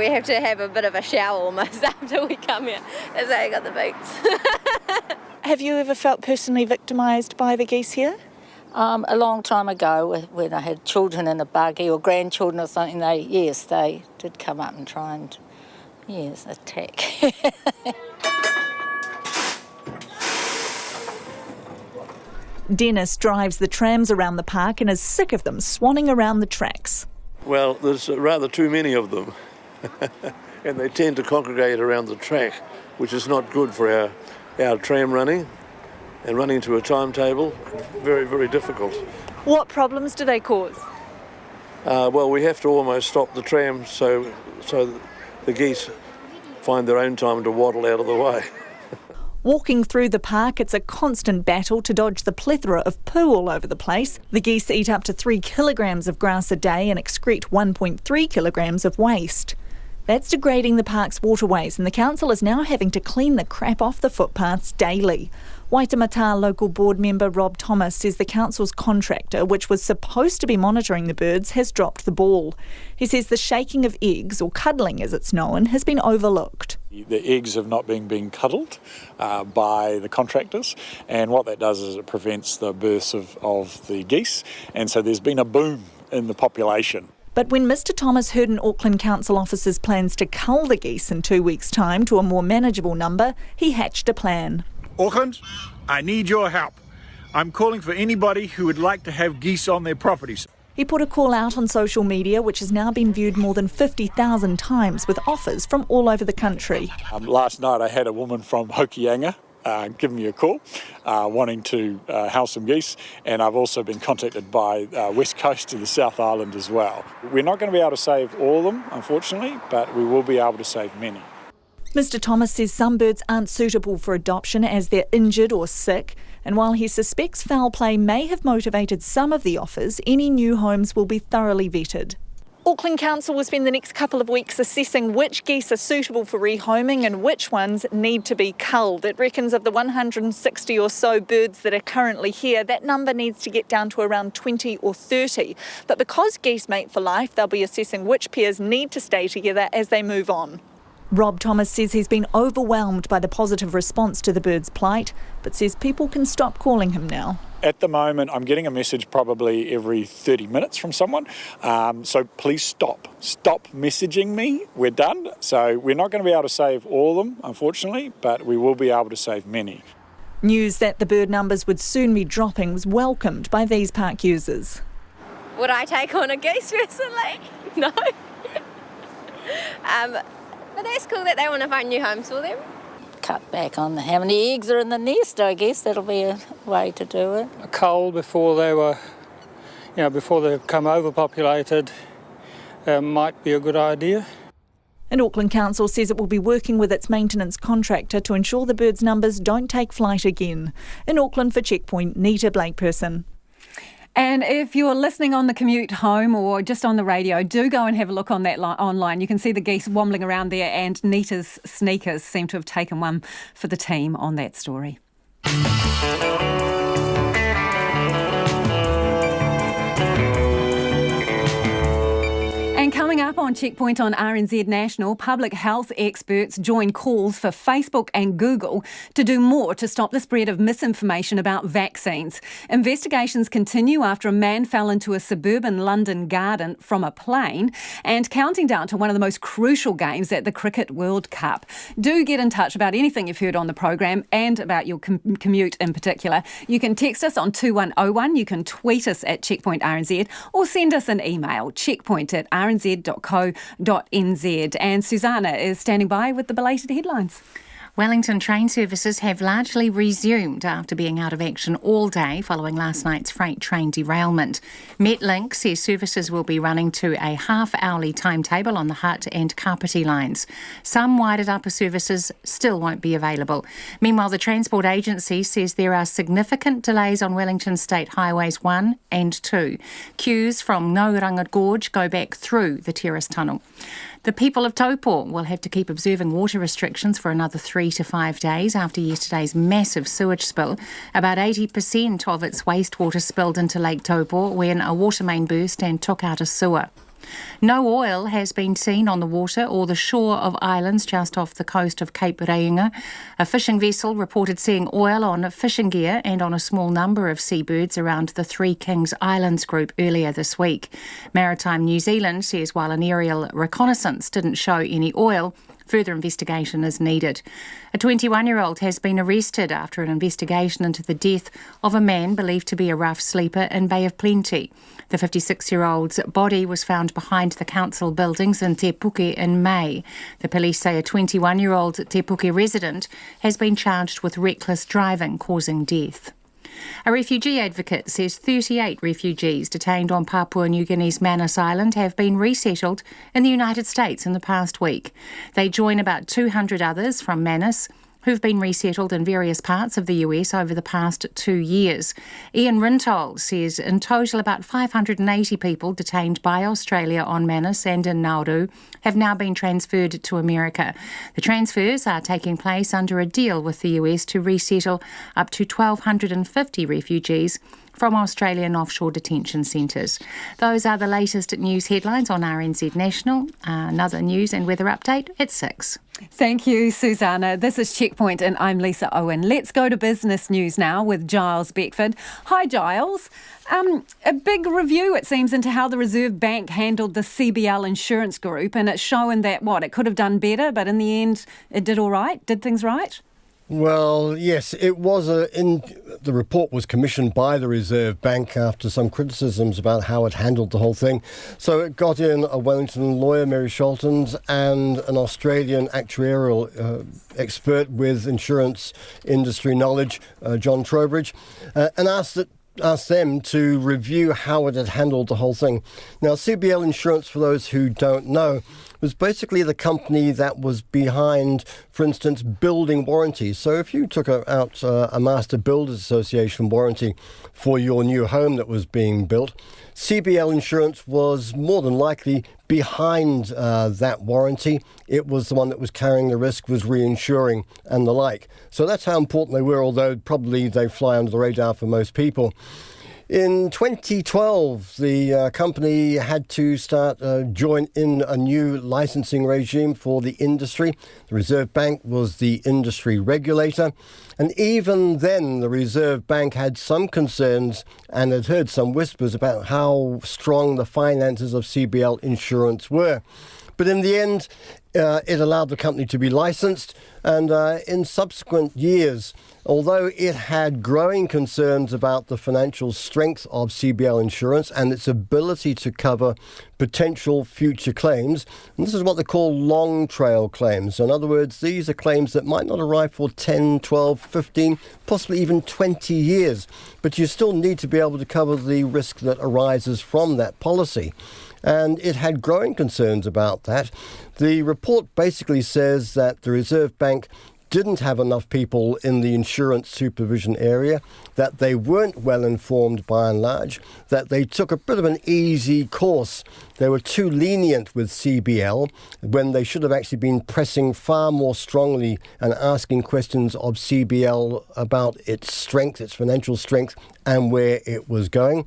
have to have a bit of a shower almost after we come here. That's why I got the boots. Have you ever felt personally victimised by the geese here? A long time ago, when I had children in a buggy or grandchildren or something, they did come up and try and, attack. Dennis drives the trams around the park and is sick of them swanning around the tracks. Well, there's rather too many of them, and they tend to congregate around the track, which is not good for our tram running, and running to a timetable, very, very difficult. What problems do they cause? Well, we have to almost stop the tram so the geese find their own time to waddle out of the way. Walking through the park, it's a constant battle to dodge the plethora of poo all over the place. The geese eat up to 3 kilograms of grass a day and excrete 1.3 kilograms of waste. That's degrading the park's waterways, and the council is now having to clean the crap off the footpaths daily. Waitemata local board member Rob Thomas says the council's contractor, which was supposed to be monitoring the birds, has dropped the ball. He says the shaking of eggs, or cuddling as it's known, has been overlooked. The eggs have not been being cuddled by the contractors, and what that does is it prevents the births of the geese, and so there's been a boom in the population. But when Mr Thomas heard an Auckland Council officer's plans to cull the geese in 2 weeks' time to a more manageable number, he hatched a plan. Auckland, I need your help. I'm calling for anybody who would like to have geese on their properties. He put a call out on social media, which has now been viewed more than 50,000 times, with offers from all over the country. Last night I had a woman from Hokianga give me a call wanting to house some geese, and I've also been contacted by West Coast to the South Island as well. We're not going to be able to save all of them, unfortunately, but we will be able to save many. Mr Thomas says some birds aren't suitable for adoption as they're injured or sick, and while he suspects foul play may have motivated some of the offers, any new homes will be thoroughly vetted. Auckland Council will spend the next couple of weeks assessing which geese are suitable for rehoming and which ones need to be culled. It reckons of the 160 or so birds that are currently here, that number needs to get down to around 20 or 30. But because geese mate for life, they'll be assessing which pairs need to stay together as they move on. Rob Thomas says he's been overwhelmed by the positive response to the bird's plight, but says people can stop calling him now. At the moment, I'm getting a message probably every 30 minutes from someone. So please stop messaging me. We're done. So we're not going to be able to save all of them, unfortunately, but we will be able to save many. News that the bird numbers would soon be dropping was welcomed by these park users. Would I take on a geese personally? No. But that's cool that they want to find new homes for them. Cut back on how many eggs are in the nest, I guess. That'll be a way to do it. A cull before they were, before they become overpopulated might be a good idea. And Auckland Council says it will be working with its maintenance contractor to ensure the birds' numbers don't take flight again. In Auckland for Checkpoint, Nita Blake-Person. And if you're listening on the commute home or just on the radio, do go and have a look on that online. You can see the geese wobbling around there, and Nita's sneakers seem to have taken one for the team on that story. And coming up on on Checkpoint on RNZ National, public health experts join calls for Facebook and Google to do more to stop the spread of misinformation about vaccines. Investigations continue after a man fell into a suburban London garden from a plane, and counting down to one of the most crucial games at the Cricket World Cup. Do get in touch about anything you've heard on the program and about your commute in particular. You can text us on 2101, you can tweet us at Checkpoint RNZ, or send us an email, checkpoint@rnz.co.nz. And Susanna is standing by with the belated headlines. Wellington train services have largely resumed after being out of action all day following last night's freight train derailment. Metlink says services will be running to a half-hourly timetable on the Hutt and Kapiti lines. Some wider upper services still won't be available. Meanwhile, the Transport Agency says there are significant delays on Wellington State Highways 1 and 2. Queues from Ngauranga Gorge go back through the terrace tunnel. The people of Taupō will have to keep observing water restrictions for another 3 to 5 days after yesterday's massive sewage spill. About 80% of its wastewater spilled into Lake Taupō when a water main burst and took out a sewer. No oil has been seen on the water or the shore of islands just off the coast of Cape Reinga. A fishing vessel reported seeing oil on fishing gear and on a small number of seabirds around the Three Kings Islands group earlier this week. Maritime New Zealand says while an aerial reconnaissance didn't show any oil, further investigation is needed. A 21-year-old has been arrested after an investigation into the death of a man believed to be a rough sleeper in Bay of Plenty. The 56-year-old's body was found behind the council buildings in Te Puke in May. The police say a 21-year-old Te Puke resident has been charged with reckless driving causing death. A refugee advocate says 38 refugees detained on Papua New Guinea's Manus Island have been resettled in the United States in the past week. They join about 200 others from Manus who've been resettled in various parts of the US over the past 2 years. Ian Rintoul says in total about 580 people detained by Australia on Manus and in Nauru have now been transferred to America. The transfers are taking place under a deal with the US to resettle up to 1,250 refugees from Australian offshore detention centres. Those are the latest news headlines on RNZ National. Another news and weather update at 6. Thank you, Susanna. This is Checkpoint and I'm Lisa Owen. Let's go to business news now with Giles Beckford. Hi, Giles. A big review, it seems, into how the Reserve Bank handled the CBL Insurance Group, and it's showing that, it could have done better, but in the end, it did all right, did things right? Well, yes, it was the report was commissioned by the Reserve Bank after some criticisms about how it handled the whole thing. So it got in a Wellington lawyer, Mary Sholtons, and an Australian actuarial expert with insurance industry knowledge, John Trowbridge, and asked them to review how it had handled the whole thing. Now, CBL Insurance, for those who don't know, was basically the company that was behind, for instance, building warranties. So if you took out a Master Builders Association warranty for your new home that was being built, CBL Insurance was more than likely behind that warranty. It was the one that was carrying the risk, was reinsuring and the like. So that's how important they were, although probably they fly under the radar for most people. In 2012, the company had to join in a new licensing regime for the industry. The Reserve Bank was the industry regulator. And even then, the Reserve Bank had some concerns and had heard some whispers about how strong the finances of CBL Insurance were. But in the end, it allowed the company to be licensed, and in subsequent years, although it had growing concerns about the financial strength of CBL Insurance and its ability to cover potential future claims, and this is what they call long trail claims. In other words, these are claims that might not arrive for 10, 12, 15, possibly even 20 years, but you still need to be able to cover the risk that arises from that policy. And it had growing concerns about that. The report basically says that the Reserve Bank didn't have enough people in the insurance supervision area, that they weren't well informed by and large, that they took a bit of an easy course. They were too lenient with CBL when they should have actually been pressing far more strongly and asking questions of CBL about its strength, its financial strength, and where it was going.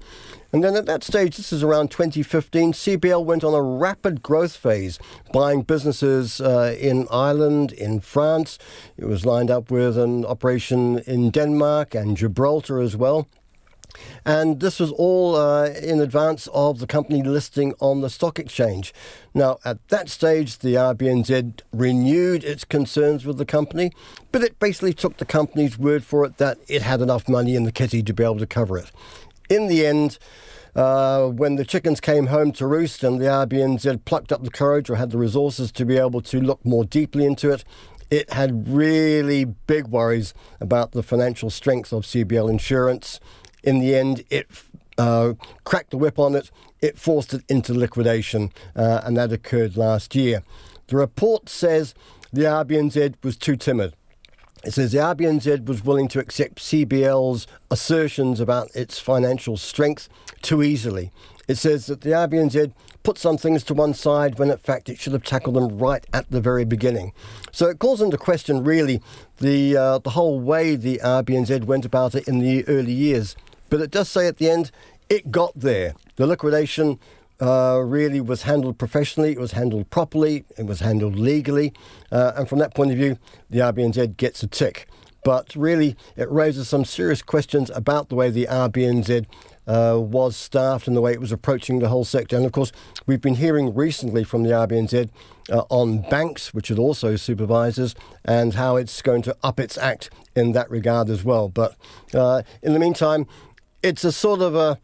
And then at that stage, this is around 2015, CBL went on a rapid growth phase, buying businesses in Ireland, in France. It was lined up with an operation in Denmark and Gibraltar as well. And this was all in advance of the company listing on the stock exchange. Now, at that stage, the RBNZ renewed its concerns with the company, but it basically took the company's word for it that it had enough money in the kitty to be able to cover it. In the end, when the chickens came home to roost and the RBNZ plucked up the courage or had the resources to be able to look more deeply into it, it had really big worries about the financial strength of CBL Insurance. In the end, it cracked the whip on it. It forced it into liquidation, and that occurred last year. The report says the RBNZ was too timid. It says the RBNZ was willing to accept CBL's assertions about its financial strength too easily. It says that the RBNZ put some things to one side when in fact it should have tackled them right at the very beginning. So it calls into question really the whole way the RBNZ went about it in the early years. But it does say at the end, it got there. The liquidation really was handled professionally, it was handled properly, it was handled legally, and from that point of view, the RBNZ gets a tick. But really, it raises some serious questions about the way the RBNZ was staffed and the way it was approaching the whole sector. And of course, we've been hearing recently from the RBNZ on banks, which it also supervises, and how it's going to up its act in that regard as well. But in the meantime, it's a sort of a,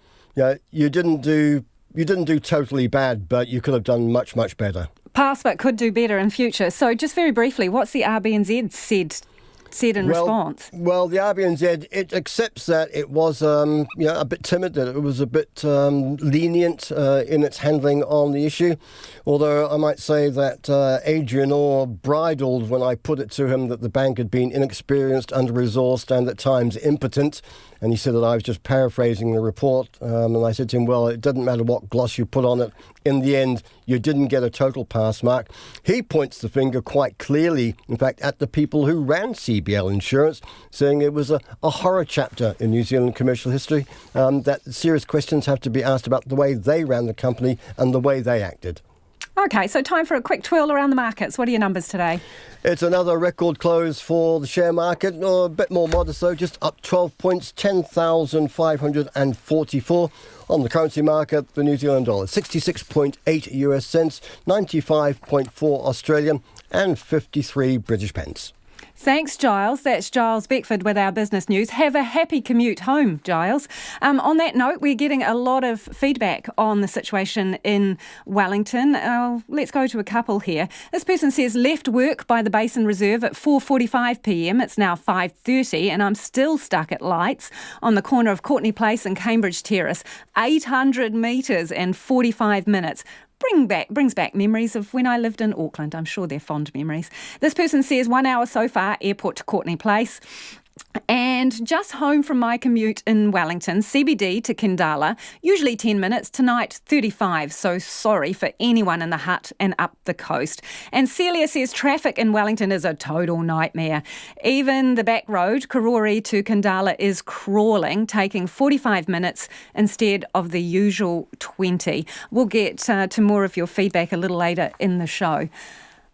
you didn't do totally bad, but you could have done much, much better. Past but could do better in future. So just very briefly, what's the RBNZ said in response? Well, the RBNZ, it accepts that it was a bit timid, that it was a bit lenient in its handling on the issue. Although I might say that Adrian Orr bridled when I put it to him that the bank had been inexperienced, under-resourced and at times impotent. And he said that I was just paraphrasing the report. And I said to him, well, it doesn't matter what gloss you put on it. In the end, you didn't get a total pass mark. He points the finger quite clearly, in fact, at the people who ran CBL Insurance, saying it was a horror chapter in New Zealand commercial history, that serious questions have to be asked about the way they ran the company and the way they acted. OK, so time for a quick twirl around the markets. What are your numbers today? It's another record close for the share market, a bit more modest though, just up 12 points, 10,544. On the currency market, the New Zealand dollar, 66.8 US cents, 95.4 Australian and 53 British pence. Thanks, Giles. That's Giles Beckford with our business news. Have a happy commute home, Giles. On that note, we're getting a lot of feedback on the situation in Wellington. Let's go to a couple here. This person says, left work by the Basin Reserve at 4:45 p.m. It's now 5:30 and I'm still stuck at lights on the corner of Courtney Place and Cambridge Terrace. 800 metres and 45 minutes. Brings back memories of when I lived in Auckland. I'm sure they're fond memories. This person says 1 hour so far, airport to Courtney Place. And just home from my commute in Wellington, CBD to Kendala, usually 10 minutes, tonight 35, so sorry for anyone in the hut and up the coast. And Celia says traffic in Wellington is a total nightmare. Even the back road, Karori to Kendala, is crawling, taking 45 minutes instead of the usual 20. We'll get to more of your feedback a little later in the show.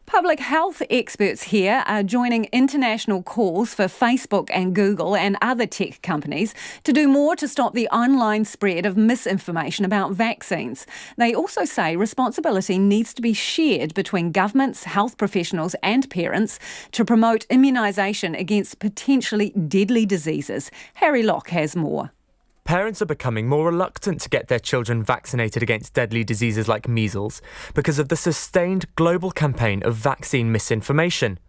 Public health experts here are joining international calls for Facebook and Google and other tech companies to do more to stop the online spread of misinformation about vaccines. They also say responsibility needs to be shared between governments, health professionals and parents to promote immunisation against potentially deadly diseases. Harry Locke has more. Parents are becoming more reluctant to get their children vaccinated against deadly diseases like measles because of the sustained global campaign of vaccine misinformation.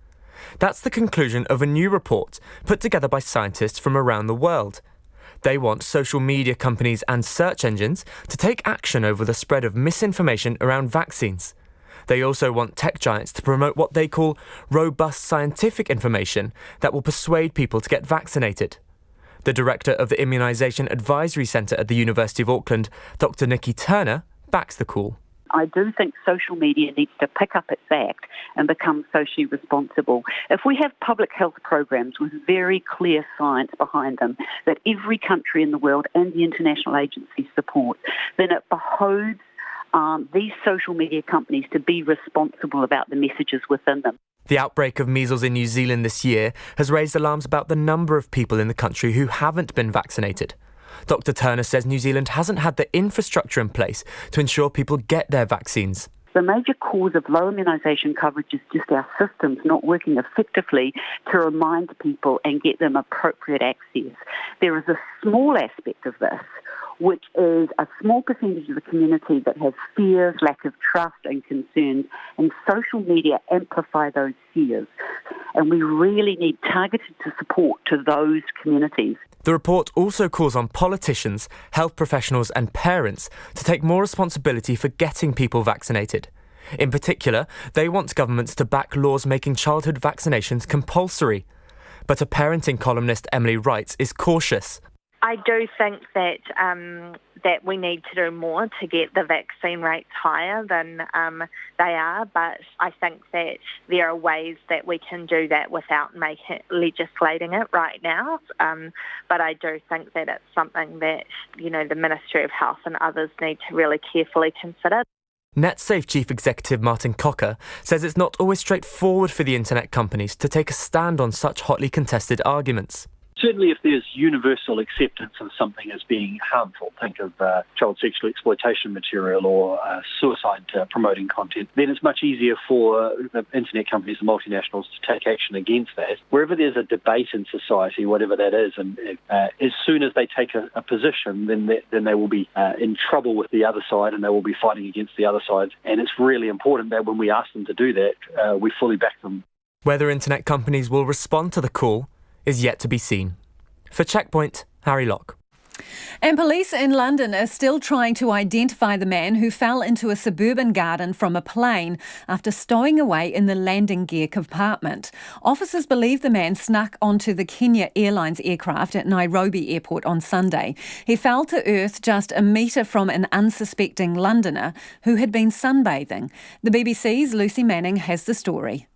That's the conclusion of a new report put together by scientists from around the world. They want social media companies and search engines to take action over the spread of misinformation around vaccines. They also want tech giants to promote what they call robust scientific information that will persuade people to get vaccinated. The director of the Immunisation Advisory Centre at the University of Auckland, Dr. Nikki Turner, backs the call. I do think social media needs to pick up its act and become socially responsible. If we have public health programs with very clear science behind them that every country in the world and the international agencies support, then it behoves these social media companies to be responsible about the messages within them. The outbreak of measles in New Zealand this year has raised alarms about the number of people in the country who haven't been vaccinated. Dr. Turner says New Zealand hasn't had the infrastructure in place to ensure people get their vaccines. The major cause of low immunisation coverage is just our systems not working effectively to remind people and get them appropriate access. There is a small aspect of this, which is a small percentage of the community that has fears, lack of trust and concerns, and social media amplify those fears. And we really need targeted support to those communities. The report also calls on politicians, health professionals and parents to take more responsibility for getting people vaccinated. In particular, they want governments to back laws making childhood vaccinations compulsory. But a parenting columnist, Emily Wright, is cautious. I do think that that we need to do more to get the vaccine rates higher than they are, but I think that there are ways that we can do that without legislating it right now. But I do think that it's something that, the Ministry of Health and others need to really carefully consider. NetSafe Chief Executive Martin Cocker says it's not always straightforward for the internet companies to take a stand on such hotly contested arguments. Certainly if there's universal acceptance of something as being harmful, think of child sexual exploitation material or suicide-promoting content, then it's much easier for the internet companies, the multinationals, to take action against that. Wherever there's a debate in society, whatever that is, and as soon as they take a position, then they will be in trouble with the other side and they will be fighting against the other side. And it's really important that when we ask them to do that, we fully back them. Whether internet companies will respond to the call is yet to be seen. For Checkpoint, Harry Locke. And police in London are still trying to identify the man who fell into a suburban garden from a plane after stowing away in the landing gear compartment. Officers believe the man snuck onto the Kenya Airlines aircraft at Nairobi Airport on Sunday. He fell to earth just a metre from an unsuspecting Londoner who had been sunbathing. The BBC's Lucy Manning has the story.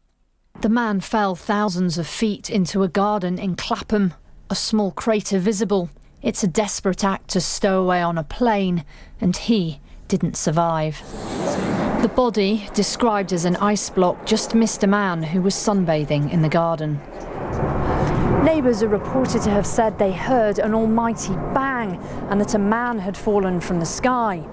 The man fell thousands of feet into a garden in Clapham, a small crater visible. It's a desperate act to stow away on a plane, and he didn't survive. The body, described as an ice block, just missed a man who was sunbathing in the garden. Neighbours are reported to have said they heard an almighty bang and that a man had fallen from the sky.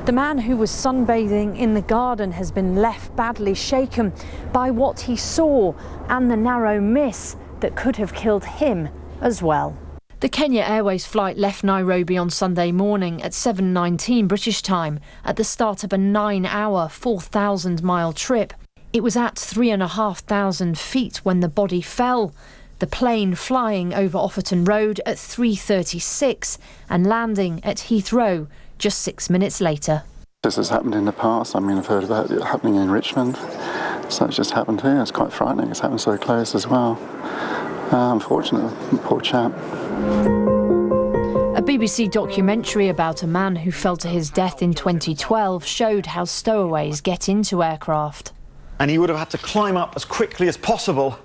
The man who was sunbathing in the garden has been left badly shaken by what he saw and the narrow miss that could have killed him as well. The Kenya Airways flight left Nairobi on Sunday morning at 7:19 British time at the start of a 9-hour, 4,000-mile trip. It was at 3,500 feet when the body fell. The plane flying over Offerton Road at 3:36 and landing at Heathrow just 6 minutes later. This has happened in the past. I've heard about it happening in Richmond. So it's just happened here. It's quite frightening. It's happened so close as well. Unfortunate, poor chap. A BBC documentary about a man who fell to his death in 2012 showed how stowaways get into aircraft. And he would have had to climb up as quickly as possible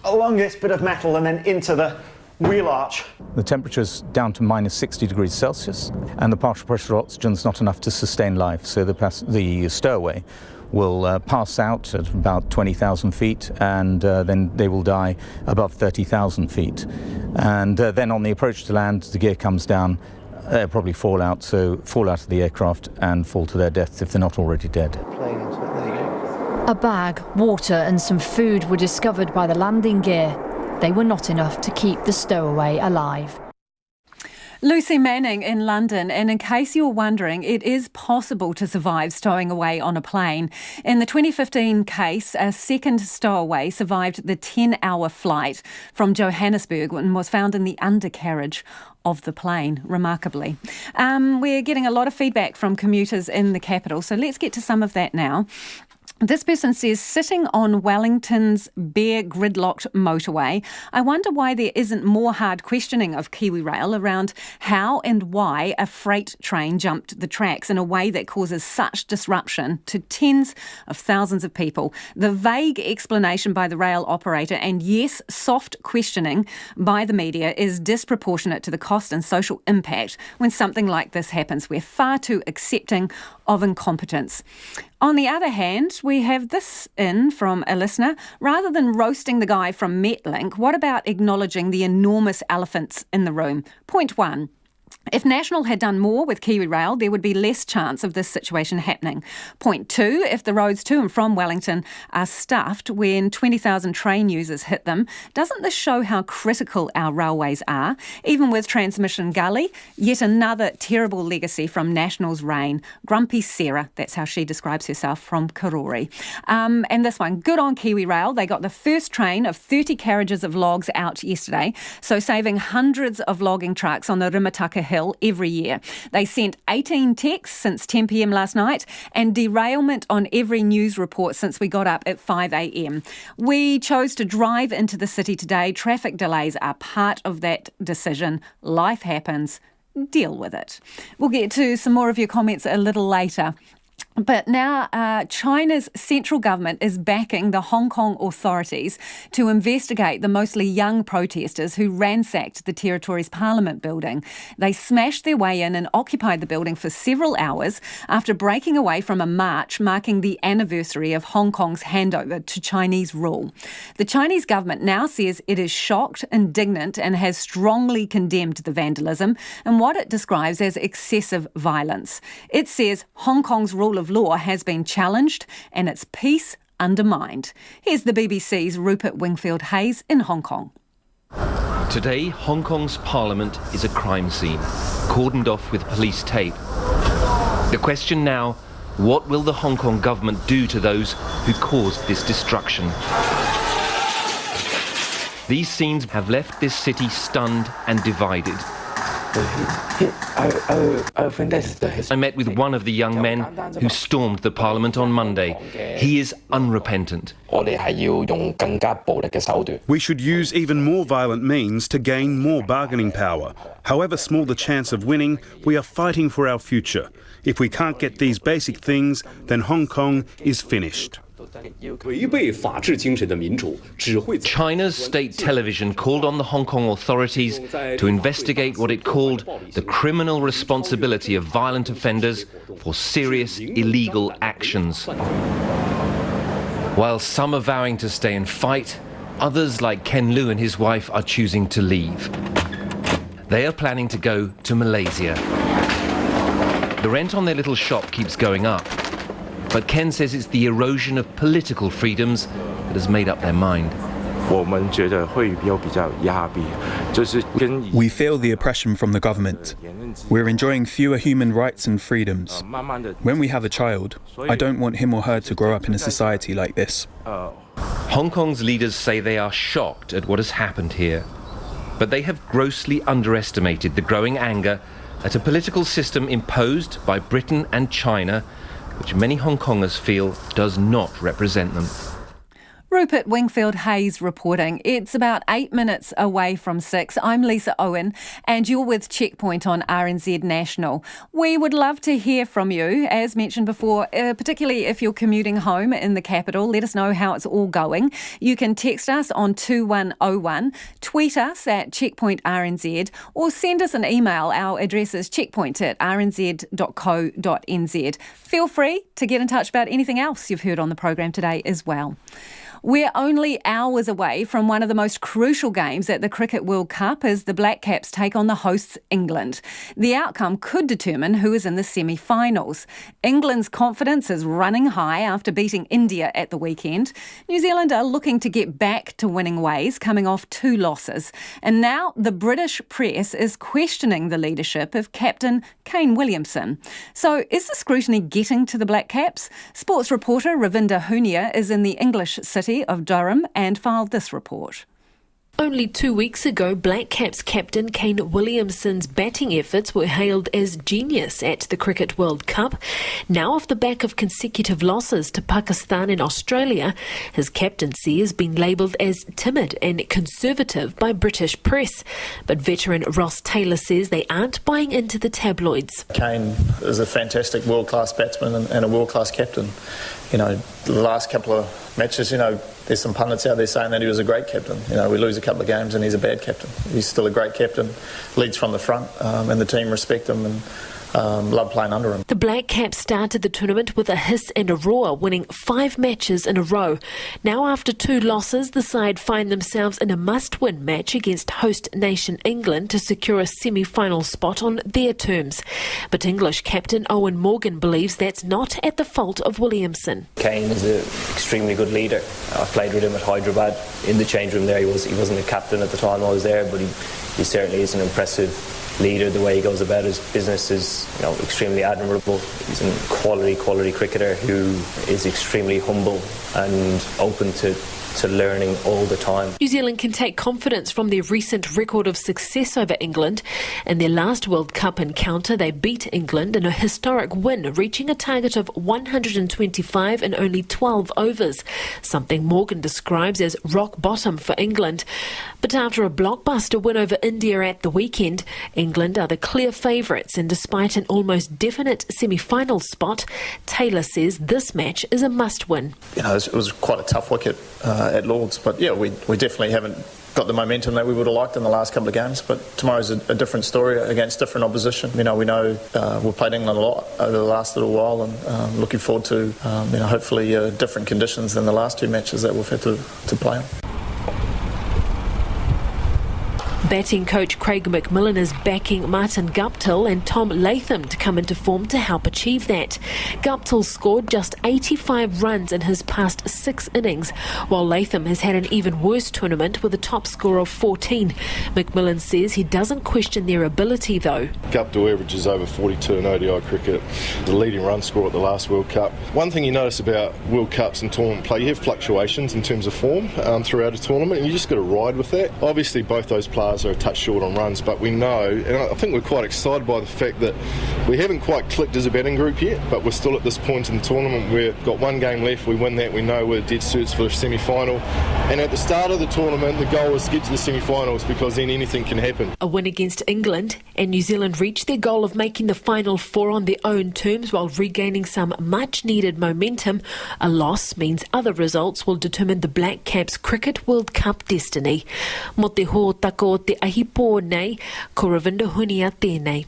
along this bit of metal and then into the wheel arch. The temperature's down to minus 60 degrees Celsius and the partial pressure of oxygen's not enough to sustain life, so the stowaway will pass out at about 20,000 feet and then they will die above 30,000 feet. And then on the approach to land, the gear comes down, they'll probably fall out of the aircraft and fall to their deaths if they're not already dead. A bag, water and some food were discovered by the landing gear. They were not enough to keep the stowaway alive. Lucy Manning in London, and in case you're wondering, it is possible to survive stowing away on a plane. In the 2015 case, a second stowaway survived the 10-hour flight from Johannesburg and was found in the undercarriage of the plane, remarkably. We're getting a lot of feedback from commuters in the capital, so let's get to some of that now. This person says, sitting on Wellington's bare gridlocked motorway, I wonder why there isn't more hard questioning of Kiwi Rail around how and why a freight train jumped the tracks in a way that causes such disruption to tens of thousands of people. The vague explanation by the rail operator and, yes, soft questioning by the media is disproportionate to the cost and social impact when something like this happens. We're far too accepting of incompetence. On the other hand, we have this in from a listener. Rather than roasting the guy from Metlink, what about acknowledging the enormous elephants in the room? Point 1. If National had done more with Kiwi Rail, there would be less chance of this situation happening. Point 2, if the roads to and from Wellington are stuffed when 20,000 train users hit them, doesn't this show how critical our railways are? Even with Transmission Gully, yet another terrible legacy from National's reign. Grumpy Sarah, that's how she describes herself, from Karori. And this one, good on Kiwi Rail. They got the first train of 30 carriages of logs out yesterday, so saving hundreds of logging trucks on the Rimataka Hill every year. They sent 18 texts since 10 p.m. last night and derailment on every news report since we got up at 5 a.m. We chose to drive into the city today. Traffic delays are part of that decision. Life happens. Deal with it. We'll get to some more of your comments a little later. But now China's central government is backing the Hong Kong authorities to investigate the mostly young protesters who ransacked the territory's parliament building. They smashed their way in and occupied the building for several hours after breaking away from a march marking the anniversary of Hong Kong's handover to Chinese rule. The Chinese government now says it is shocked, indignant and has strongly condemned the vandalism and what it describes as excessive violence. It says Hong Kong's rule of law has been challenged and its peace undermined. Here's the BBC's Rupert Wingfield-Hayes in Hong Kong. Today, Hong Kong's parliament is a crime scene, cordoned off with police tape. The question now, what will the Hong Kong government do to those who caused this destruction? These scenes have left this city stunned and divided. I met with one of the young men who stormed the parliament on Monday. He is unrepentant. We should use even more violent means to gain more bargaining power. However small the chance of winning, we are fighting for our future. If we can't get these basic things, then Hong Kong is finished. China's state television called on the Hong Kong authorities to investigate what it called the criminal responsibility of violent offenders for serious illegal actions. While some are vowing to stay and fight, others like Ken Liu and his wife are choosing to leave. They are planning to go to Malaysia. The rent on their little shop keeps going up. But Ken says it's the erosion of political freedoms that has made up their mind. We feel the oppression from the government. We're enjoying fewer human rights and freedoms. When we have a child, I don't want him or her to grow up in a society like this. Hong Kong's leaders say they are shocked at what has happened here. But they have grossly underestimated the growing anger at a political system imposed by Britain and China, which many Hong Kongers feel does not represent them. Rupert Wingfield-Hayes reporting. It's about 8 minutes away from 6. I'm Lisa Owen and you're with Checkpoint on RNZ National. We would love to hear from you, as mentioned before, particularly if you're commuting home in the capital. Let us know how it's all going. You can text us on 2101, tweet us at Checkpoint RNZ or send us an email. Our address is checkpoint@rnz.co.nz. Feel free to get in touch about anything else you've heard on the program today as well. We're only hours away from one of the most crucial games at the Cricket World Cup as the Black Caps take on the hosts England. The outcome could determine who is in the semi-finals. England's confidence is running high after beating India at the weekend. New Zealand are looking to get back to winning ways, coming off 2 losses. And now the British press is questioning the leadership of Captain Kane Williamson. So is the scrutiny getting to the Black Caps? Sports reporter Ravinda Hunia is in the English city of Durham and filed this report. Only 2 weeks ago, Black Caps captain Kane Williamson's batting efforts were hailed as genius at the Cricket World Cup. Now, off the back of consecutive losses to Pakistan and Australia, his captaincy has been labelled as timid and conservative by British press. But veteran Ross Taylor says they aren't buying into the tabloids. Kane is a fantastic world-class batsman and a world-class captain. You know, the last couple of matches, there's some pundits out there saying that he was a great captain. We lose a couple of games and he's a bad captain. He's still a great captain, leads from the front, and the team respect him and love playing under him. The Black Caps started the tournament with a hiss and a roar, winning 5 matches in a row. Now, after 2 losses, the side find themselves in a must-win match against host nation England to secure a semi-final spot on their terms. But English captain Owen Morgan believes that's not at the fault of Williamson. Kane is an extremely good leader. I played with him at Hyderabad in the change room there. He wasn't a captain at the time I was there, but he certainly is an impressive leader. The way he goes about his business is extremely admirable. He's a quality cricketer who is extremely humble and open to learning all the time. New Zealand can take confidence from their recent record of success over England. In their last World Cup encounter, they beat England in a historic win, reaching a target of 125 in only 12 overs, something Morgan describes as rock bottom for England. But after a blockbuster win over India at the weekend, England are the clear favourites, and despite an almost definite semi-final spot, Taylor says this match is a must-win. It was quite a tough wicket at Lords, but we definitely haven't got the momentum that we would have liked in the last couple of games, but tomorrow's a different story against different opposition. We know we've played England a lot over the last little while, and looking forward to hopefully different conditions than the last 2 matches that we've had to play on. Batting coach Craig McMillan is backing Martin Guptill and Tom Latham to come into form to help achieve that. Guptill scored just 85 runs in his past 6 innings, while Latham has had an even worse tournament with a top score of 14. McMillan says he doesn't question their ability though. Guptill averages over 42 in ODI cricket, the leading run scorer at the last World Cup. One thing you notice about World Cups and tournament play, you have fluctuations in terms of form throughout a tournament, and you just got to ride with that. Obviously both those players are a touch short on runs, but we know, and I think we're quite excited by the fact that we haven't quite clicked as a batting group yet, but we're still at this point in the tournament. We've got 1 game left, we win that, we know we're dead certs for the semi-final, and at the start of the tournament the goal is to get to the semi-finals, because then anything can happen. A win against England and New Zealand reached their goal of making the final 4 on their own terms while regaining some much needed momentum. A loss means other results will determine the Black Caps Cricket World Cup destiny. Mo te ho tako te ahi pōnei, ko Ravinda Hunia tēnei.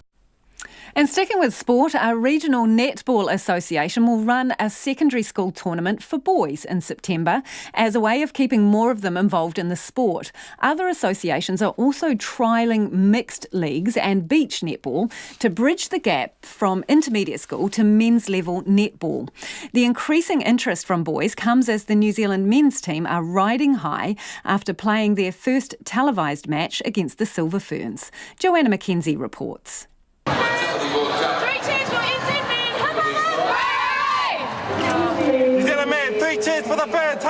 And sticking with sport, our regional Netball association will run a secondary school tournament for boys in September as a way of keeping more of them involved in the sport. Other associations are also trialling mixed leagues and beach netball to bridge the gap from intermediate school to men's level netball. The increasing interest from boys comes as the New Zealand men's team are riding high after playing their first televised match against the Silver Ferns. Joanna McKenzie reports. 3 cheers for NZ men! New Zealand men, 3 cheers for the Ferns!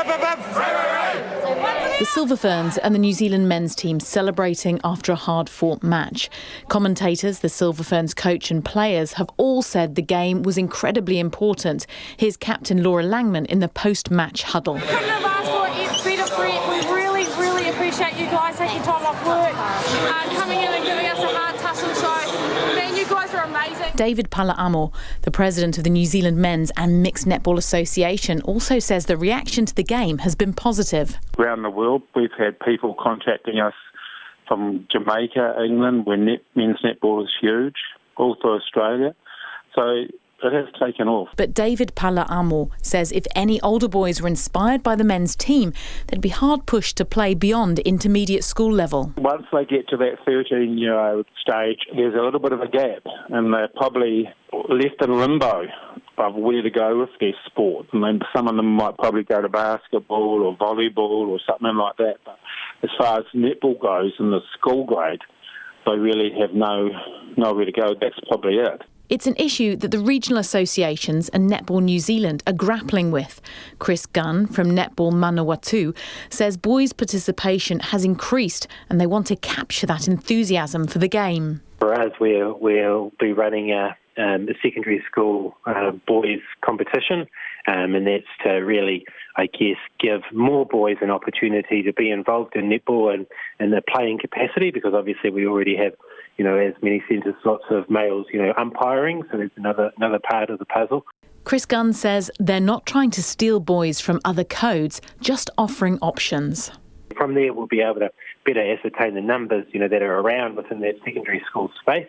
The Silver Ferns and the New Zealand men's team celebrating after a hard-fought match. Commentators, the Silver Ferns coach and players have all said the game was incredibly important. Here's captain Laura Langman in the post-match huddle. Couldn't have asked for a better threat. We really appreciate you guys taking time off work, coming in and giving us a hard tussle show. Man, you guys are amazing. David Pala'amo, the president of the New Zealand Men's and Mixed Netball Association, also says the reaction to the game has been positive. Around the world, we've had people contacting us from Jamaica, England, where men's netball is huge, also Australia. So it has taken off. But David Pala'amo says if any older boys were inspired by the men's team, they'd be hard pushed to play beyond intermediate school level. Once they get to that 13-year-old stage, there's a little bit of a gap, and they're probably left in limbo of where to go with their sport. And then some of them might probably go to basketball or volleyball or something like that. But as far as netball goes in the school grade, they really have nowhere to go. That's probably it. It's an issue that the regional associations and Netball New Zealand are grappling with. Chris Gunn from Netball Manawatu says boys' participation has increased and they want to capture that enthusiasm for the game. For us, we'll be running a secondary school boys competition, and that's to really, I guess, give more boys an opportunity to be involved in netball and in the playing capacity, because obviously we already have, as many centres, lots of males, umpiring, so there's another part of the puzzle. Chris Gunn says they're not trying to steal boys from other codes, just offering options. From there, we'll be able to better ascertain the numbers, that are around within that secondary school space,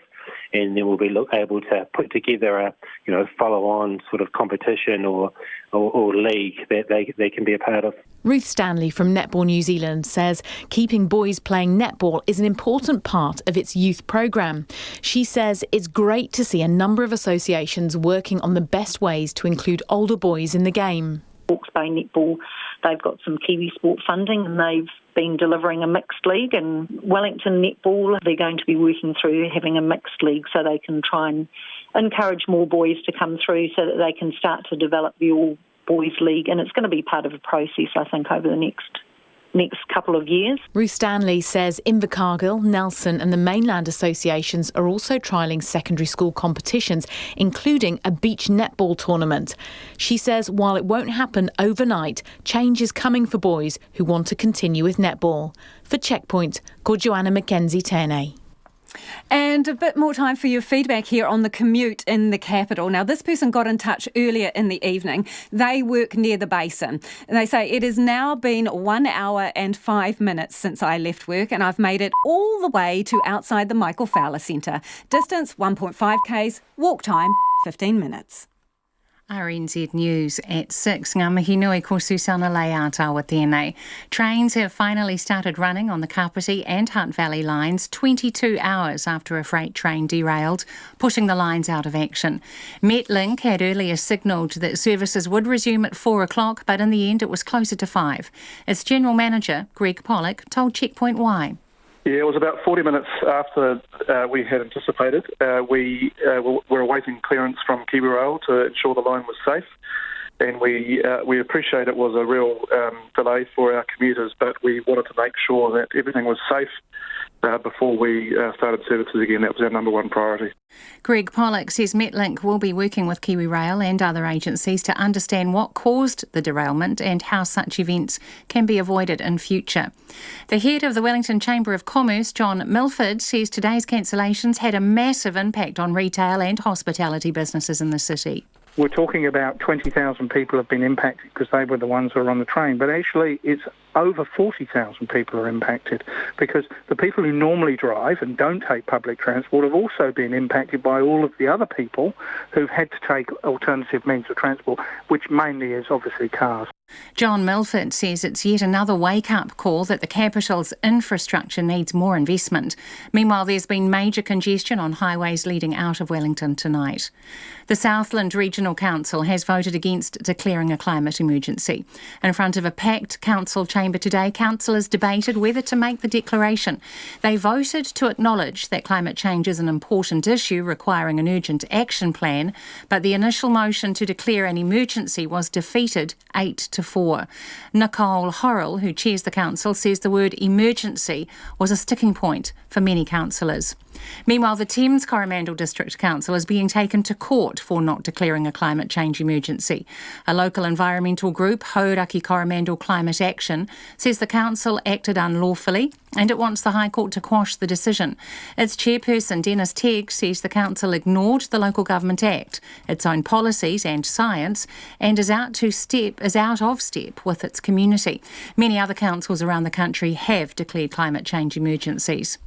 and then we'll be able to put together a, follow-on sort of competition or league that they can be a part of. Ruth Stanley from Netball New Zealand says keeping boys playing netball is an important part of its youth programme. She says it's great to see a number of associations working on the best ways to include older boys in the game. Hawke's Bay Netball, they've got some Kiwi Sport funding and they've been delivering a mixed league, and Wellington Netball, they're going to be working through having a mixed league so they can try and encourage more boys to come through so that they can start to develop the all-boys league, and it's going to be part of a process, I think, over the next couple of years. Ruth Stanley says Invercargill, Nelson and the mainland associations are also trialling secondary school competitions, including a beach netball tournament. She says while it won't happen overnight, change is coming for boys who want to continue with netball. For Checkpoint, ko Joanna Mackenzie Ternay. And a bit more time for your feedback here on the commute in the capital. Now, this person got in touch earlier in the evening. They work near the basin. And they say, it has now been 1 hour and 5 minutes since I left work, and I've made it all the way to outside the Michael Fowler Centre. Distance 1.5 k's, walk time 15 minutes. RNZ News at 6. Ngā mihi nui ko Susana Leata tēnei. Trains have finally started running on the Kapiti and Hunt Valley lines 22 hours after a freight train derailed, pushing the lines out of action. Metlink had earlier signalled that services would resume at 4 o'clock, but in the end it was closer to 5. Its General Manager, Greg Pollock, told Checkpoint why. Yeah, it was about 40 minutes after we had anticipated. We were awaiting clearance from KiwiRail to ensure the line was safe, and we appreciate it was a real delay for our commuters, but we wanted to make sure that everything was safe before we started services again. That was our number one priority. Greg Pollock says Metlink will be working with KiwiRail and other agencies to understand what caused the derailment and how such events can be avoided in future. The head of the Wellington Chamber of Commerce, John Milford, says today's cancellations had a massive impact on retail and hospitality businesses in the city. We're talking about 20,000 people have been impacted because they were the ones who were on the train, but actually it's over 40,000 people are impacted because the people who normally drive and don't take public transport have also been impacted by all of the other people who've had to take alternative means of transport, which mainly is obviously cars. John Milford says it's yet another wake-up call that the capital's infrastructure needs more investment. Meanwhile, there's been major congestion on highways leading out of Wellington tonight. The Southland Regional Council has voted against declaring a climate emergency. In front of a packed council chamber today, councillors debated whether to make the declaration. They voted to acknowledge that climate change is an important issue requiring an urgent action plan, but the initial motion to declare an emergency was defeated 8-4. Nicole Horrell, who chairs the council, says the word emergency was a sticking point for many councillors. Meanwhile, the Thames Coromandel District Council is being taken to court for not declaring a climate change emergency. A local environmental group, Hauraki Coromandel Climate Action, says the council acted unlawfully and it wants the High Court to quash the decision. Its chairperson, Dennis Tegg, says the council ignored the Local Government Act, its own policies and science, and is out of step with its community. Many other councils around the country have declared climate change emergencies.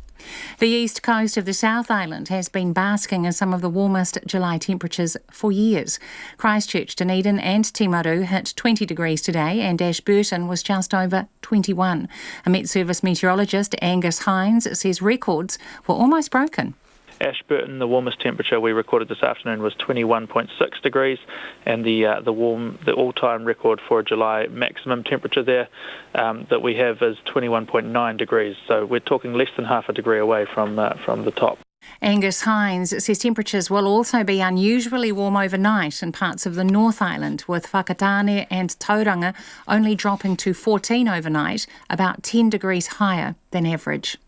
The east coast of the South Island has been basking in some of the warmest July temperatures for years. Christchurch, Dunedin and Timaru hit 20 degrees today and Ashburton was just over 21. A Met Service meteorologist, Angus Hines, says records were almost broken. Ashburton, the warmest temperature we recorded this afternoon was 21.6 degrees, and the all-time record for a July maximum temperature there that we have is 21.9 degrees. So we're talking less than half a degree away from the top. Angus Hines says temperatures will also be unusually warm overnight in parts of the North Island, with Whakatane and Tauranga only dropping to 14 overnight, about 10 degrees higher than average.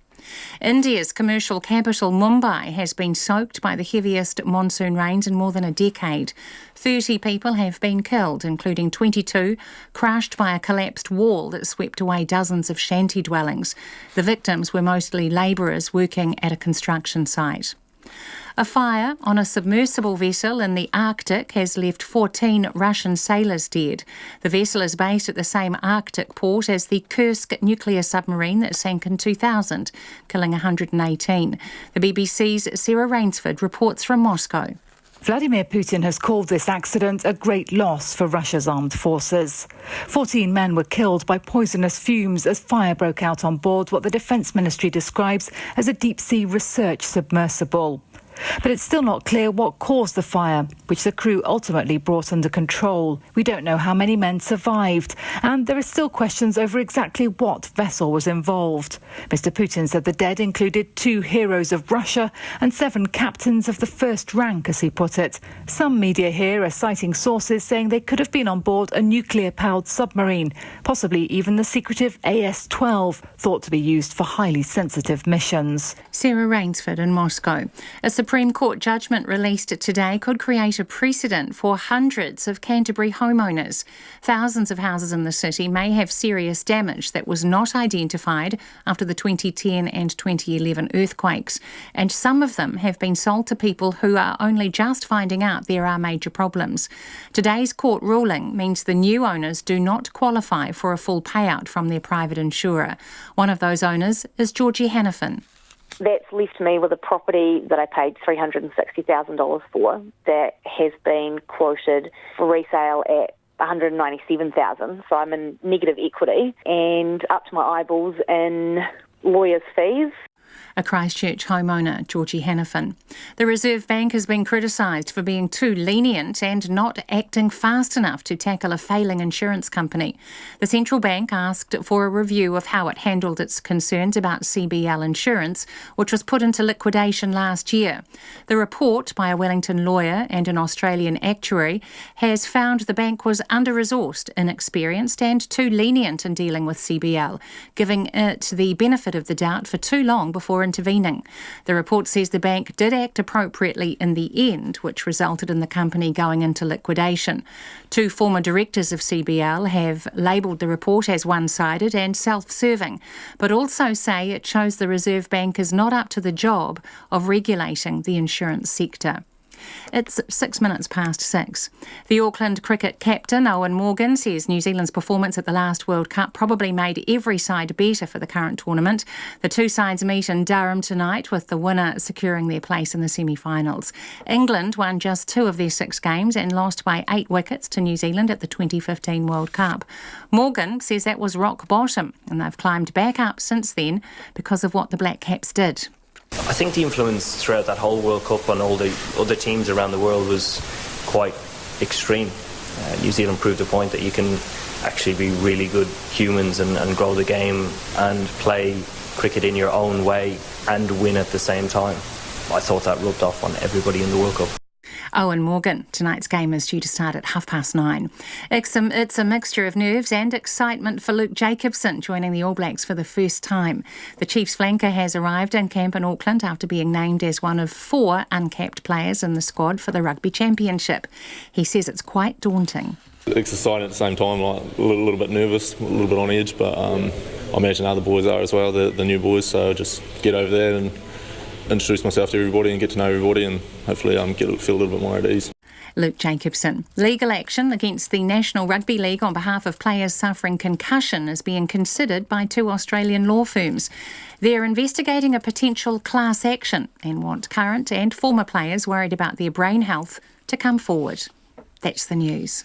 India's commercial capital Mumbai has been soaked by the heaviest monsoon rains in more than a decade. 30 people have been killed, including 22 crushed by a collapsed wall that swept away dozens of shanty dwellings. The victims were mostly labourers working at a construction site. A fire on a submersible vessel in the Arctic has left 14 Russian sailors dead. The vessel is based at the same Arctic port as the Kursk nuclear submarine that sank in 2000, killing 118. The BBC's Sarah Rainsford reports from Moscow. Vladimir Putin has called this accident a great loss for Russia's armed forces. 14 men were killed by poisonous fumes as fire broke out on board what the Defence Ministry describes as a deep-sea research submersible. But it's still not clear what caused the fire, which the crew ultimately brought under control. We don't know how many men survived, and there are still questions over exactly what vessel was involved. Mr. Putin said the dead included 2 heroes of Russia and 7 captains of the first rank, as he put it. Some media here are citing sources saying they could have been on board a nuclear-powered submarine, possibly even the secretive AS-12, thought to be used for highly sensitive missions. Sarah Rainsford in Moscow. A Supreme Court judgment released today could create a precedent for hundreds of Canterbury homeowners. Thousands of houses in the city may have serious damage that was not identified after the 2010 and 2011 earthquakes, and some of them have been sold to people who are only just finding out there are major problems. Today's court ruling means the new owners do not qualify for a full payout from their private insurer. One of those owners is Georgie Hannafin. That's left me with a property that I paid $360,000 for that has been quoted for resale at $197,000. So I'm in negative equity and up to my eyeballs in lawyers' fees. A Christchurch homeowner, Georgie Hannafin. The Reserve Bank has been criticised for being too lenient and not acting fast enough to tackle a failing insurance company. The central bank asked for a review of how it handled its concerns about CBL Insurance, which was put into liquidation last year. The report by a Wellington lawyer and an Australian actuary has found the bank was under-resourced, inexperienced and too lenient in dealing with CBL, giving it the benefit of the doubt for too long before intervening. The report says the bank did act appropriately in the end, which resulted in the company going into liquidation. 2 former directors of CBL have labelled the report as one-sided and self-serving, but also say it shows the Reserve Bank is not up to the job of regulating the insurance sector. It's 6 minutes past 6. The Auckland cricket captain, Owen Morgan, says New Zealand's performance at the last World Cup probably made every side better for the current tournament. The 2 sides meet in Durham tonight, with the winner securing their place in the semi-finals. England won just 2 of their 6 games and lost by 8 wickets to New Zealand at the 2015 World Cup. Morgan says that was rock bottom, and they've climbed back up since then because of what the Black Caps did. I think the influence throughout that whole World Cup on all the other teams around the world was quite extreme. New Zealand proved a point that you can actually be really good humans and grow the game and play cricket in your own way and win at the same time. I thought that rubbed off on everybody in the World Cup. Owen Morgan. Tonight's game is due to start at 9:30. It's a mixture of nerves and excitement for Luke Jacobson, joining the All Blacks for the first time. The Chiefs flanker has arrived in camp in Auckland after being named as one of 4 uncapped players in the squad for the Rugby Championship. He says it's quite daunting. It's exciting at the same time, like a little bit nervous, a little bit on edge, but I imagine other boys are as well, the new boys, so just get over there and introduce myself to everybody and get to know everybody and hopefully feel a little bit more at ease. Luke Jacobson. Legal action against the National Rugby League on behalf of players suffering concussion is being considered by 2 Australian law firms. They're investigating a potential class action and want current and former players worried about their brain health to come forward. That's the news.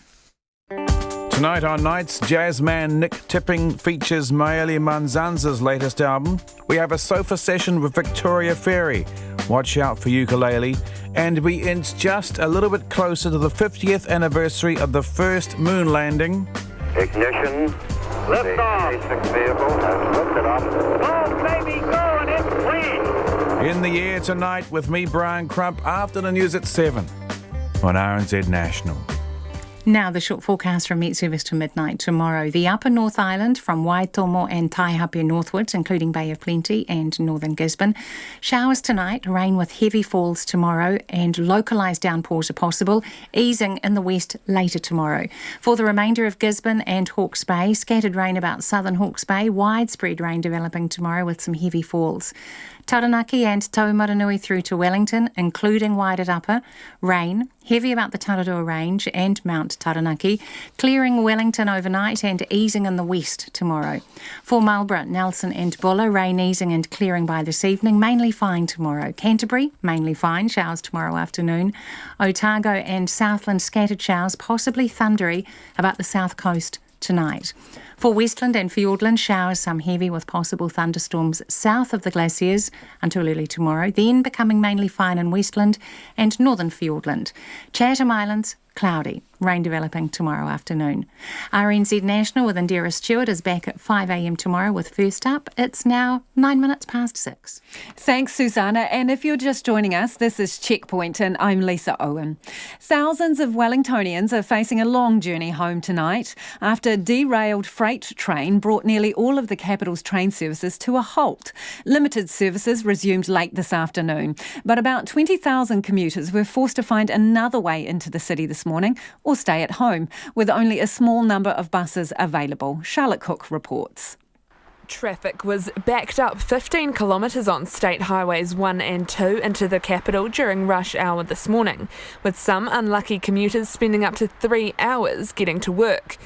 Tonight on Nights, jazz man Nick Tipping features Maeli Manzanza's latest album. We have a sofa session with Victoria Ferry. Watch out for ukulele. And we inch just a little bit closer to the 50th anniversary of the first moon landing. Ignition. Lift off. The vehicle has lifted up. Go, baby, go, and it's clean. In the Air tonight with me, Brian Crump, after the news at 7 on RNZ National. Now the short forecast from Met Service to midnight tomorrow. The upper North Island from Waitomo and Taihape northwards, including Bay of Plenty and northern Gisborne. Showers tonight, rain with heavy falls tomorrow and localised downpours are possible, easing in the west later tomorrow. For the remainder of Gisborne and Hawke's Bay, scattered rain about southern Hawke's Bay, widespread rain developing tomorrow with some heavy falls. Taranaki and Taumaranui through to Wellington, including Wairatapa, rain, heavy about the Tararua Range and Mount Taranaki, clearing Wellington overnight and easing in the west tomorrow. For Marlborough, Nelson and Buller, rain easing and clearing by this evening, mainly fine tomorrow. Canterbury, mainly fine, showers tomorrow afternoon. Otago and Southland, scattered showers, possibly thundery about the south coast tonight. For Westland and Fiordland, showers, some heavy with possible thunderstorms south of the glaciers until early tomorrow, then becoming mainly fine in Westland and northern Fiordland. Chatham Islands, cloudy, rain developing tomorrow afternoon. RNZ National with Indira Stewart is back at 5 a.m. tomorrow with First Up. It's now 9 minutes past 6. Thanks, Susanna. And if you're just joining us, this is Checkpoint and I'm Lisa Owen. Thousands of Wellingtonians are facing a long journey home tonight after a derailed freight train brought nearly all of the capital's train services to a halt. Limited services resumed late this afternoon, but about 20,000 commuters were forced to find another way into the city this morning or stay at home, with only a small number of buses available. Charlotte Cook reports. Traffic was backed up 15 kilometres on State Highways 1 and 2 into the capital during rush hour this morning, with some unlucky commuters spending up to 3 hours getting to work.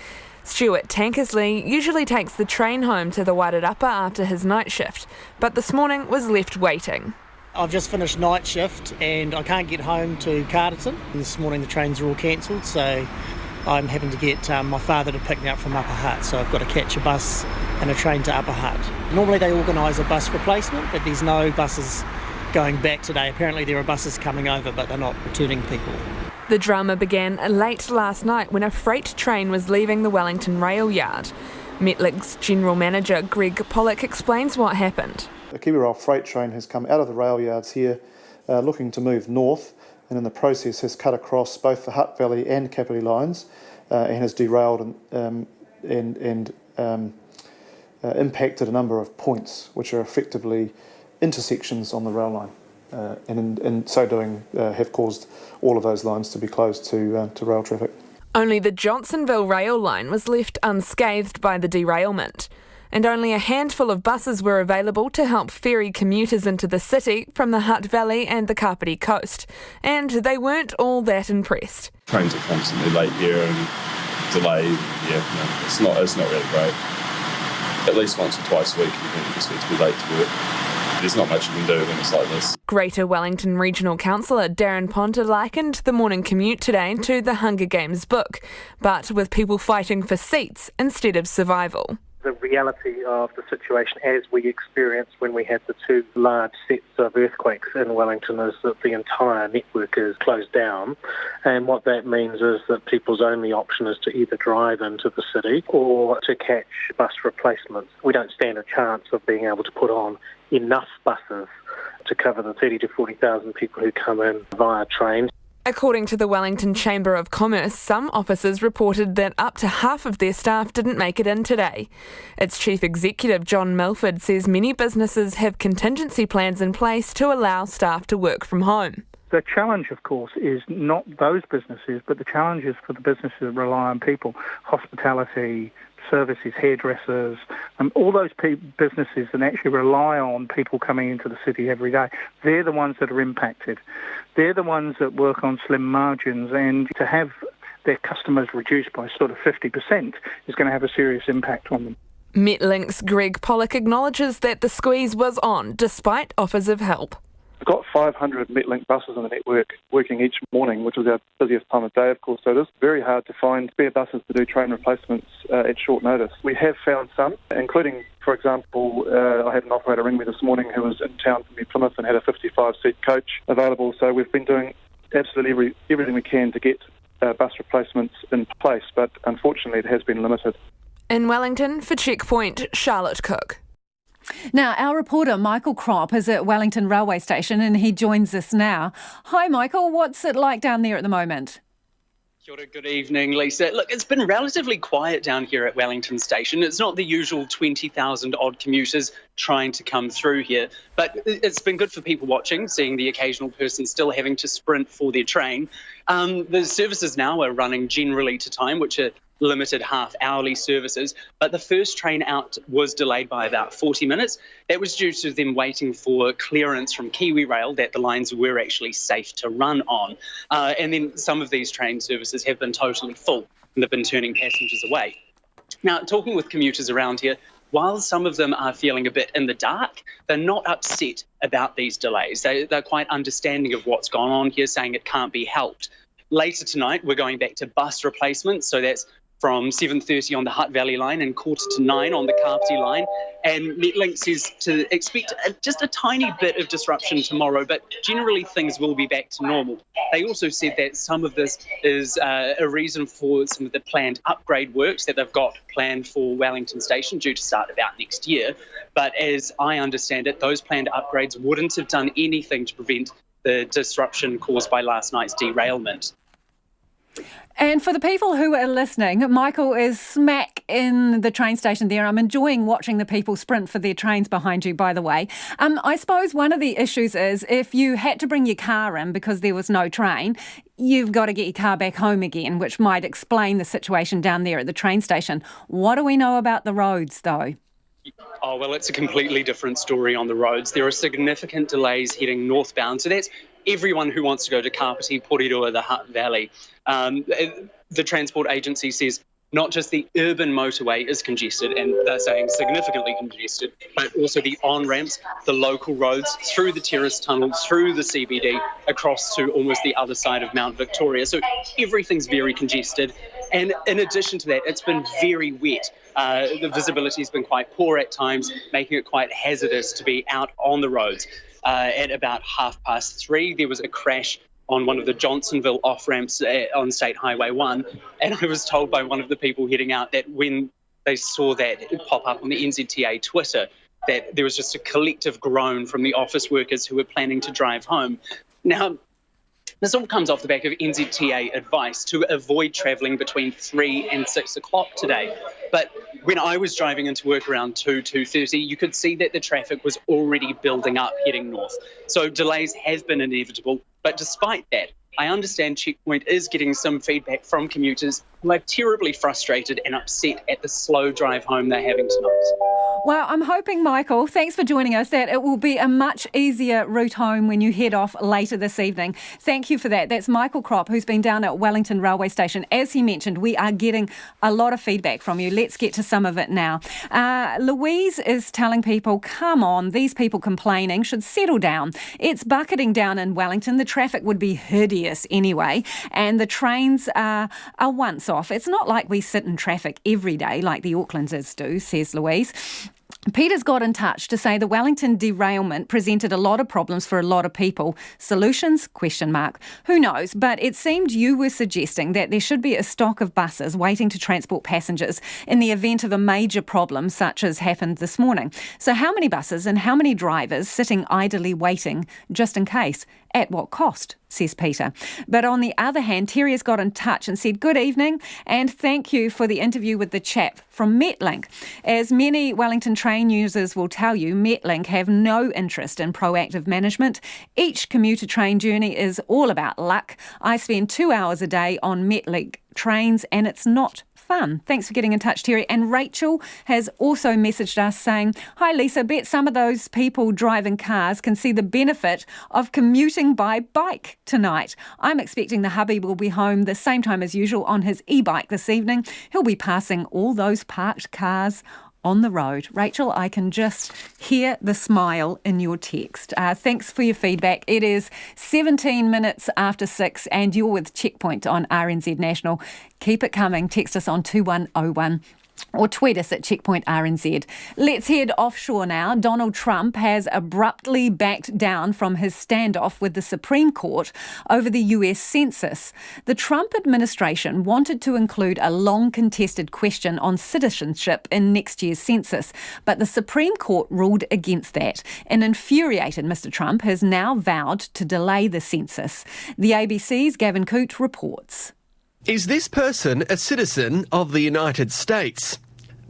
Stuart Tankersley usually takes the train home to the Wairarapa after his night shift, but this morning was left waiting. I've just finished night shift and I can't get home to Carterton. This morning the trains are all cancelled, so I'm having to get my father to pick me up from Upper Hutt, so I've got to catch a bus and a train to Upper Hutt. Normally they organise a bus replacement, but there's no buses going back today. Apparently there are buses coming over, but they're not returning people. The drama began late last night when a freight train was leaving the Wellington rail yard. Metlink's General Manager Greg Pollock explains what happened. A KiwiRail freight train has come out of the rail yards here looking to move north, and in the process has cut across both the Hutt Valley and Kapiti lines and has derailed and impacted a number of points which are effectively intersections on the rail line, and in so doing have caused all of those lines to be closed to rail traffic. Only the Johnsonville rail line was left unscathed by the derailment, and only a handful of buses were available to help ferry commuters into the city from the Hutt Valley and the Kapiti coast, and they weren't all that impressed. Trains are constantly late here and delayed. It's not really great. At least once or twice a week you can expect to be late to work. There's not much you can do when it's like this. Greater Wellington Regional Councillor Darren Ponter likened the morning commute today to the Hunger Games book, but with people fighting for seats instead of survival. The reality of the situation as we experienced when we had the two large sets of earthquakes in Wellington is that the entire network is closed down, and what that means is that people's only option is to either drive into the city or to catch bus replacements. We don't stand a chance of being able to put on enough buses to cover the 30 to 40,000 people who come in via train. According to the Wellington Chamber of Commerce, some offices reported that up to half of their staff didn't make it in today. Its chief executive, John Milford, says many businesses have contingency plans in place to allow staff to work from home. The challenge, of course, is not those businesses, but the challenge is for the businesses that rely on people, hospitality, services, hairdressers, all those businesses that actually rely on people coming into the city every day. They're the ones that are impacted. They're the ones that work on slim margins, and to have their customers reduced by sort of 50% is going to have a serious impact on them. Metlink's Greg Pollock acknowledges that the squeeze was on, despite offers of help. We've got 500 Metlink buses on the network working each morning, which is our busiest time of day, of course, so it is very hard to find spare buses to do train replacements at short notice. We have found some, including, for example, I had an operator ring me this morning who was in town from New Plymouth and had a 55-seat coach available, so we've been doing absolutely everything we can to get bus replacements in place, but unfortunately it has been limited. In Wellington, for Checkpoint, Charlotte Cook. Now, our reporter Michael Kropp is at Wellington railway station and he joins us now. Hi, Michael. What's it like down there at the moment? Kia ora, good evening, Lisa. Look, it's been relatively quiet down here at Wellington Station. It's not the usual 20,000 odd commuters trying to come through here, but it's been good for people watching, seeing the occasional person still having to sprint for their train. The services now are running generally to time, which are limited half-hourly services, but the first train out was delayed by about 40 minutes. That was due to them waiting for clearance from Kiwi Rail that the lines were actually safe to run on. And then some of these train services have been totally full and they've been turning passengers away. Now, talking with commuters around here, while some of them are feeling a bit in the dark, they're not upset about these delays. They're quite understanding of what's gone on here, saying it can't be helped. Later tonight, we're going back to bus replacements, so that's from 7:30 on the Hutt Valley line and 8:45 on the Kapiti line. And Metlink says to expect just a tiny bit of disruption tomorrow, but generally things will be back to normal. They also said that some of this is a reason for some of the planned upgrade works that they've got planned for Wellington Station, due to start about next year. But as I understand it, those planned upgrades wouldn't have done anything to prevent the disruption caused by last night's derailment. And for the people who are listening, Michael is smack in the train station there. I'm enjoying watching the people sprint for their trains behind you, by the way. I suppose one of the issues is if you had to bring your car in because there was no train, you've got to get your car back home again, which might explain the situation down there at the train station. What do we know about the roads, though? Oh, well, it's a completely different story on the roads. There are significant delays heading northbound, so that's everyone who wants to go to Kapiti, Porirua, the Hutt Valley. The transport agency says not just the urban motorway is congested, and they're saying significantly congested, but also the on-ramps, the local roads, through the terrace tunnel, through the CBD, across to almost the other side of Mount Victoria. So everything's very congested. And in addition to that, it's been very wet. The visibility has been quite poor at times, making it quite hazardous to be out on the roads. At about 3:30, there was a crash on one of the Johnsonville off-ramps on State Highway 1, and I was told by one of the people heading out that when they saw that pop up on the NZTA Twitter, that there was just a collective groan from the office workers who were planning to drive home. Now, this all comes off the back of NZTA advice to avoid travelling between 3 and 6 o'clock today. But when I was driving into work around 2:30, you could see that the traffic was already building up heading north. So delays have been inevitable. But despite that, I understand Checkpoint is getting some feedback from commuters who are terribly frustrated and upset at the slow drive home they're having tonight. Well, I'm hoping, Michael, thanks for joining us, that it will be a much easier route home when you head off later this evening. Thank you for that. That's Michael Kropp, who's been down at Wellington railway station. As he mentioned, we are getting a lot of feedback from you. Let's get to some of it now. Louise is telling people, come on, these people complaining should settle down. It's bucketing down in Wellington. The traffic would be hideous anyway, and the trains are once off. It's not like we sit in traffic every day like the Aucklanders do, says Louise. Peter's got in touch to say the Wellington derailment presented a lot of problems for a lot of people. Solutions? ? Who knows? But it seemed you were suggesting that there should be a stock of buses waiting to transport passengers in the event of a major problem such as happened this morning. So how many buses and how many drivers sitting idly waiting just in case? At what cost? Says Peter. But on the other hand, Terry has got in touch and said, good evening and thank you for the interview with the chap from Metlink. As many Wellington train users will tell you, Metlink have no interest in proactive management. Each commuter train journey is all about luck. I spend 2 hours a day on Metlink trains and it's not fun. Thanks for getting in touch, Terry. And Rachel has also messaged us saying, hi Lisa, bet some of those people driving cars can see the benefit of commuting by bike tonight. I'm expecting the hubby will be home the same time as usual on his e-bike this evening. He'll be passing all those parked cars on the road. Rachel, I can just hear the smile in your text. Thanks for your feedback. It is 17 minutes after 6 and you're with Checkpoint on RNZ National. Keep it coming. Text us on 2101. or tweet us at Checkpoint RNZ. Let's head offshore now. Donald Trump has abruptly backed down from his standoff with the Supreme Court over the US census. The Trump administration wanted to include a long contested question on citizenship in next year's census, but the Supreme Court ruled against that. An infuriated Mr. Trump has now vowed to delay the census. The ABC's Gavin Coote reports. Is this person a citizen of the United States?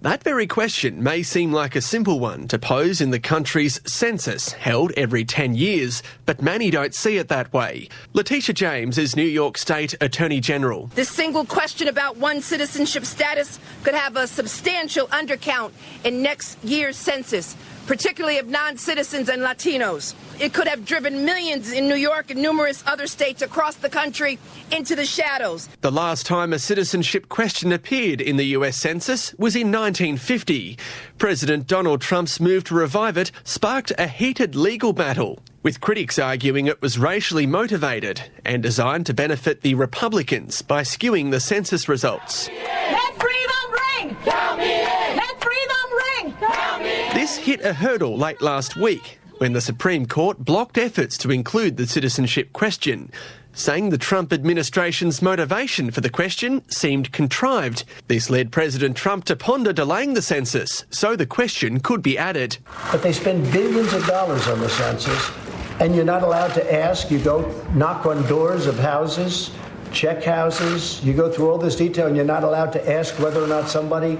That very question may seem like a simple one to pose in the country's census, held every 10 years, but many don't see it that way. Letitia James is New York State Attorney General. This single question about one's citizenship status could have a substantial undercount in next year's census, particularly of non-citizens and Latinos. It could have driven millions in New York and numerous other states across the country into the shadows. The last time a citizenship question appeared in the US Census was in 1950. President Donald Trump's move to revive it sparked a heated legal battle, with critics arguing it was racially motivated and designed to benefit the Republicans by skewing the census results. Let freedom ring! Count me in! Let freedom ring! Count me in! This hit a hurdle late last week when the Supreme Court blocked efforts to include the citizenship question, saying the Trump administration's motivation for the question seemed contrived. This led President Trump to ponder delaying the census so the question could be added. But they spend billions of dollars on the census, and you're not allowed to ask. You go knock on doors of houses, check houses, you go through all this detail, and you're not allowed to ask whether or not somebody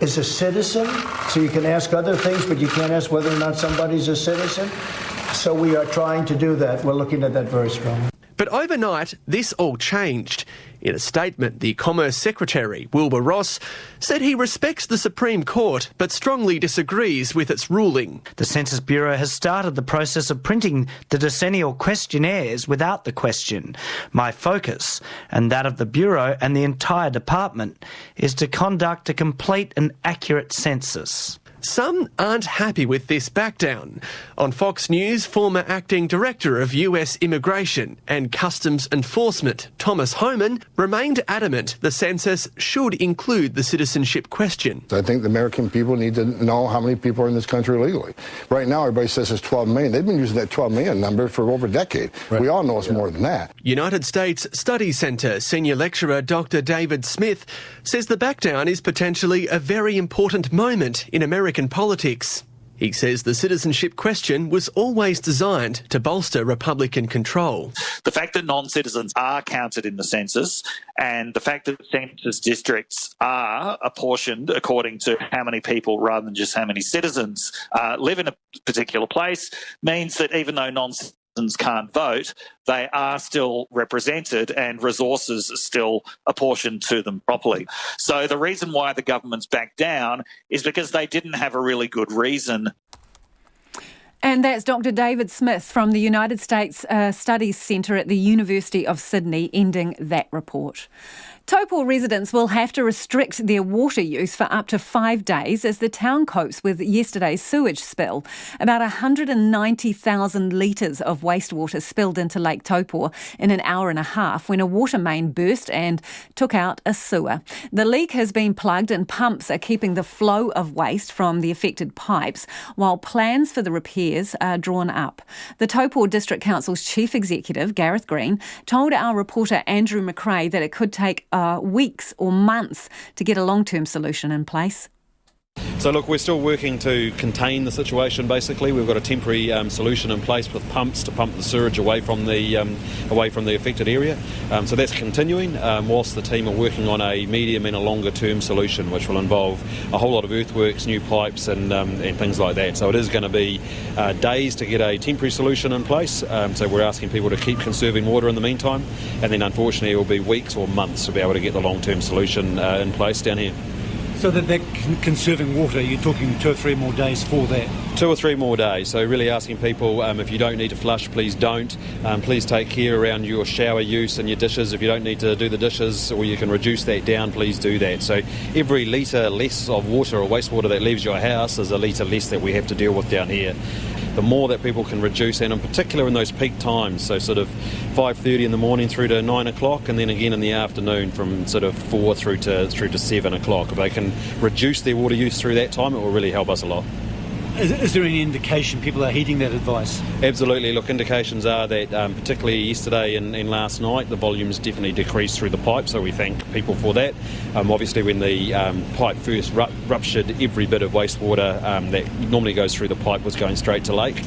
is a citizen. So you can ask other things, but you can't ask whether or not somebody's a citizen. So we are trying to do that. We're looking at that very strongly. But overnight, this all changed. In a statement, the Commerce Secretary, Wilbur Ross, said he respects the Supreme Court but strongly disagrees with its ruling. The Census Bureau has started the process of printing the decennial questionnaires without the question. My focus, and that of the Bureau and the entire department, is to conduct a complete and accurate census. Some aren't happy with this backdown. On Fox News, former acting director of US Immigration and Customs Enforcement, Thomas Homan, remained adamant the census should include the citizenship question. I think the American people need to know how many people are in this country legally. Right now, everybody says it's 12 million. They've been using that 12 million number for over a decade. Right. We all know it's more than that. United States Studies Centre senior lecturer Dr. David Smith says the backdown is potentially a very important moment in American politics. He says the citizenship question was always designed to bolster Republican control. The fact that non-citizens are counted in the census and the fact that census districts are apportioned according to how many people rather than just how many citizens live in a particular place means that even though non-citizens can't vote, they are still represented and resources are still apportioned to them properly. So the reason why the government's backed down is because they didn't have a really good reason. And that's Dr. David Smith from the United States Studies Centre at the University of Sydney ending that report. Taupō residents will have to restrict their water use for up to 5 days as the town copes with yesterday's sewage spill. About 190,000 litres of wastewater spilled into Lake Taupō in an hour and a half when a water main burst and took out a sewer. The leak has been plugged and pumps are keeping the flow of waste from the affected pipes while plans for the repairs are drawn up. The Taupō District Council's Chief Executive, Gareth Green, told our reporter Andrew McRae that it could take weeks or months to get a long-term solution in place. So look, we're still working to contain the situation basically. We've got a temporary solution in place with pumps to pump the sewage away from the affected area. So that's continuing whilst the team are working on a medium and a longer term solution which will involve a whole lot of earthworks, new pipes and things like that. So it is going to be days to get a temporary solution in place. So we're asking people to keep conserving water in the meantime, and then unfortunately it will be weeks or months to be able to get the long-term solution in place down here. So that conserving water, you're talking 2 or 3 more days for that? 2 or 3 more days. So really asking people, if you don't need to flush, please don't. Please take care around your shower use and your dishes. If you don't need to do the dishes or you can reduce that down, please do that. So every litre less of water or wastewater that leaves your house is a litre less that we have to deal with down here. the more that people can reduce, and in particular in those peak times, so sort of 5:30 in the morning through to 9 o'clock, and then again in the afternoon from sort of 4 through to 7 o'clock. If they can reduce their water use through that time, it will really help us a lot. Is there any indication people are heeding that advice? Absolutely. Look, indications are that particularly yesterday and last night, the volumes definitely decreased through the pipe, so we thank people for that. Obviously, when the pipe first ruptured, every bit of wastewater that normally goes through the pipe was going straight to lake.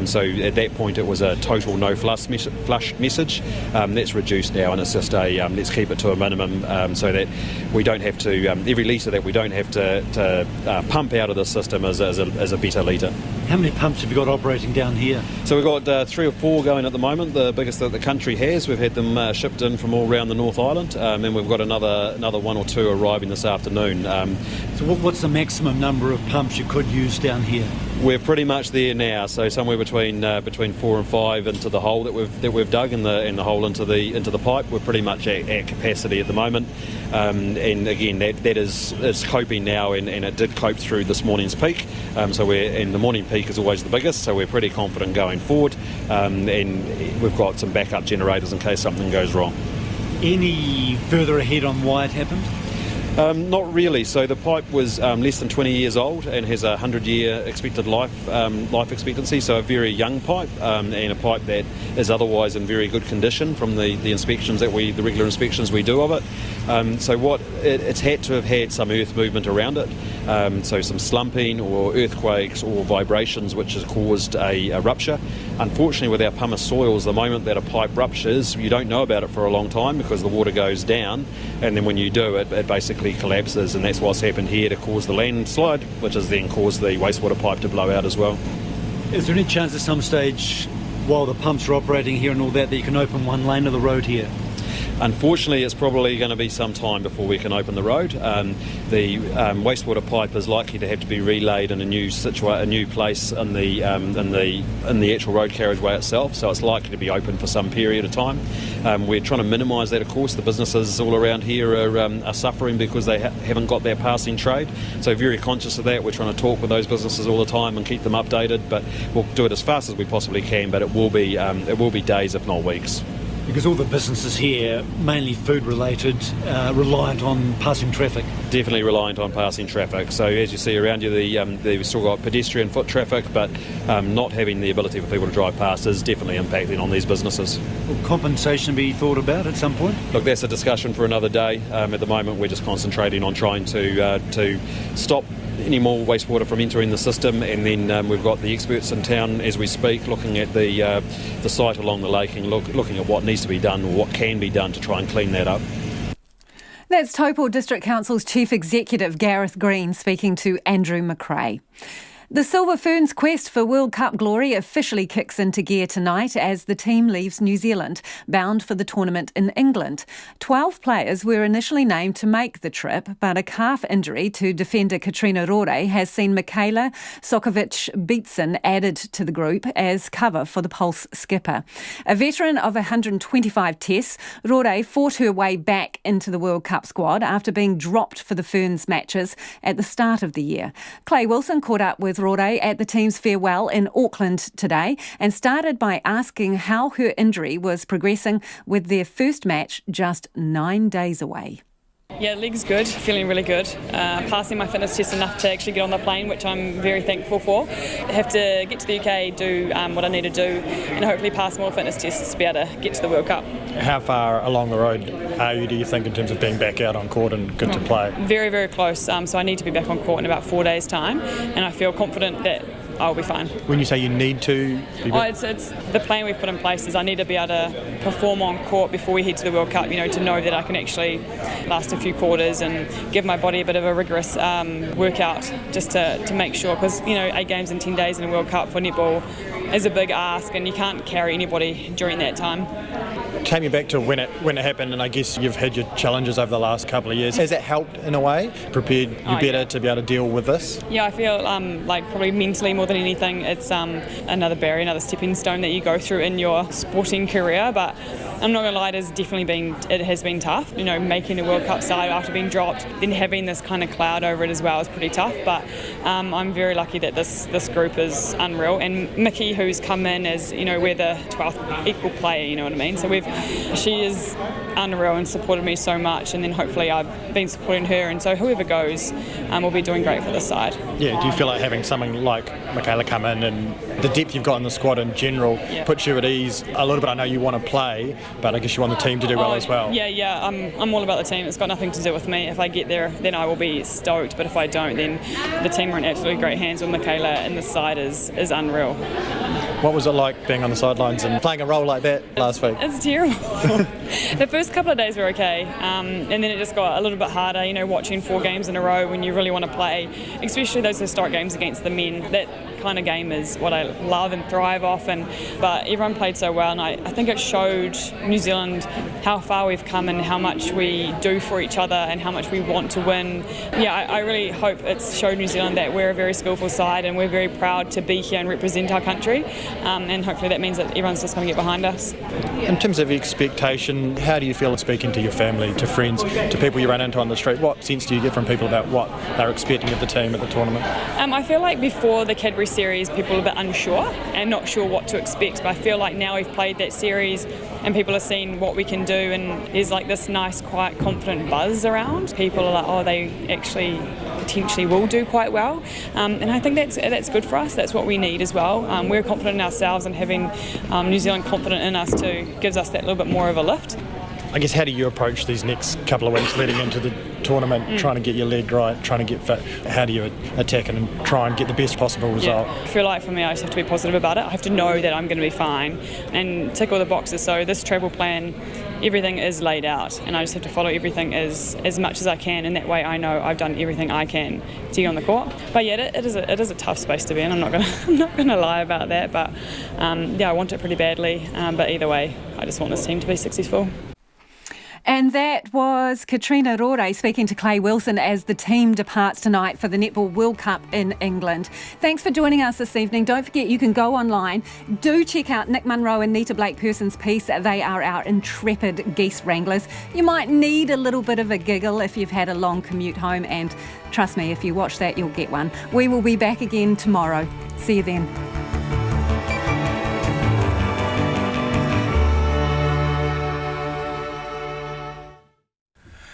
So at that point, it was a total no flush message. That's reduced now, and it's just a let's keep it to a minimum so that we don't have to, every litre that we don't have to pump out of the system is a better litre. How many pumps have you got operating down here? So we've got 3 or 4 going at the moment, the biggest that the country has. We've had them shipped in from all around the North Island, and we've got another 1 or 2 arriving this afternoon. So what's the maximum number of pumps you could use down here? We're pretty much there now, so somewhere between 4 and 5 into the hole that we've dug, and the hole into the pipe. We're pretty much at capacity at the moment, and again that is coping now, and it did cope through this morning's peak. So the morning peak is always the biggest, so we're pretty confident going forward, and we've got some backup generators in case something goes wrong. Any further ahead on why it happened? Not really. So the pipe was less than 20 years old and has a 100-year expected life expectancy, so a very young pipe, and a pipe that is otherwise in very good condition from the inspections the regular inspections we do of it. So it's had to have had some earth movement around it, so some slumping or earthquakes or vibrations which has caused a rupture. Unfortunately, with our pumice soils, the moment that a pipe ruptures, you don't know about it for a long time because the water goes down, and then when you do, it basically collapses, and that's what's happened here to cause the landslide, which has then caused the wastewater pipe to blow out as well. Is there any chance at some stage, while the pumps are operating here and all that you can open one lane of the road here? Unfortunately, it's probably going to be some time before we can open the road. The wastewater pipe is likely to have to be relayed in a new place in the actual road carriageway itself, so it's likely to be open for some period of time. We're trying to minimise that, of course. The businesses all around here are suffering because they haven't got their passing trade, so very conscious of that. We're trying to talk with those businesses all the time and keep them updated, but we'll do it as fast as we possibly can, but it will be days, if not weeks. Because all the businesses here, mainly food related, reliant on passing traffic. Definitely reliant on passing traffic. So as you see around you, we've still got pedestrian foot traffic, but not having the ability for people to drive past is definitely impacting on these businesses. Will compensation be thought about at some point? Look, that's a discussion for another day. At the moment, we're just concentrating on trying to stop any more wastewater from entering the system, and then we've got the experts in town as we speak looking at the site along the lake and looking at what needs to be done or what can be done to try and clean that up. That's Taupō District Council's Chief Executive Gareth Green speaking to Andrew McRae. The Silver Ferns' quest for World Cup glory officially kicks into gear tonight as the team leaves New Zealand, bound for the tournament in England. 12 players were initially named to make the trip, but a calf injury to defender Katrina Rore has seen Michaela Sokovic-Beatson added to the group as cover for the Pulse skipper. A veteran of 125 tests, Rore fought her way back into the World Cup squad after being dropped for the Ferns matches at the start of the year. Clay Wilson caught up with Rore at the team's farewell in Auckland today and started by asking how her injury was progressing with their first match just 9 days away. Yeah, leg's good, feeling really good. Passing my fitness test enough to actually get on the plane, which I'm very thankful for. I have to get to the UK, do what I need to do, and hopefully pass more fitness tests to be able to get to the World Cup. How far along the road are you, do you think, in terms of being back out on court and good to play? Very, very close. So I need to be back on court in about 4 days' time, and I feel confident that I'll be fine. When you say you need to be back? It's the plan we've put in place is I need to be able to perform on court before we head to the World Cup, to know that I can actually last a few quarters and give my body a bit of a rigorous workout just to make sure, because 8 games in 10 days in a World Cup for netball is a big ask and you can't carry anybody during that time. Take me back to when it happened, and I guess you've had your challenges over the last couple of years. Has that helped in a way? Prepared you better to be able to deal with this? Yeah, I feel like probably mentally more than anything, it's another barrier, another stepping stone that you go through in your sporting career. But I'm not going to lie, it has been tough. You know, making a World Cup side after being dropped, then having this kind of cloud over it as well is pretty tough. But I'm very lucky that this group is unreal. And Mickey, who's come in as, you know, we're the 12th equal player, you know what I mean? So she is unreal and supported me so much, and then hopefully I've been supporting her, and so whoever goes will be doing great for this side. Yeah, do you feel like having something like Michaela come in and the depth you've got in the squad in general puts you at ease a little bit? I know you want to play, but I guess you want the team to do well as well. Yeah, I'm all about the team. It's got nothing to do with me. If I get there, then I will be stoked, but if I don't, then the team are in absolutely great hands with Michaela, and the side is unreal. What was it like being on the sidelines and playing a role like that last week? It's terrible. The first couple of days were okay, and then it just got a little bit harder, you know, watching 4 games in a row when you really want to play, especially those historic games against the men. That kind of game is what I love and thrive off, but everyone played so well, and I think it showed New Zealand how far we've come and how much we do for each other and how much we want to win. Yeah, I really hope it's showed New Zealand that we're a very skillful side and we're very proud to be here and represent our country, and hopefully that means that everyone's just going to get behind us. In terms of expectation, how do you feel speaking to your family, to friends, to people you run into on the street? What sense do you get from people about what they're expecting of the team at the tournament? I feel like before the Canterbury series, people were a bit unsure and not sure what to expect, but I feel like now we've played that series and people are seeing what we can do, and there's like this nice, quiet, confident buzz around. People are like, oh, they actually potentially will do quite well, and I think that's good for us. That's what we need as well. We're confident in ourselves, and having New Zealand confident in us too gives us that little bit more of a lift. I guess, how do you approach these next couple of weeks leading into the tournament, trying to get your leg right, trying to get fit? How do you attack it and try and get the best possible result? I feel like for me, I just have to be positive about it. I have to know that I'm going to be fine and tick all the boxes. So this travel plan, everything is laid out, and I just have to follow everything as much as I can, and that way I know I've done everything I can to get on the court. But yeah, it is a tough space to be in. I'm not gonna lie about that. But I want it pretty badly. But either way, I just want this team to be successful. And that was Katrina Rore speaking to Clay Wilson as the team departs tonight for the Netball World Cup in England. Thanks for joining us this evening. Don't forget you can go online. Do check out Nick Munro and Nita Blake-Person's piece. They are our intrepid geese wranglers. You might need a little bit of a giggle if you've had a long commute home, and trust me, if you watch that, you'll get one. We will be back again tomorrow. See you then.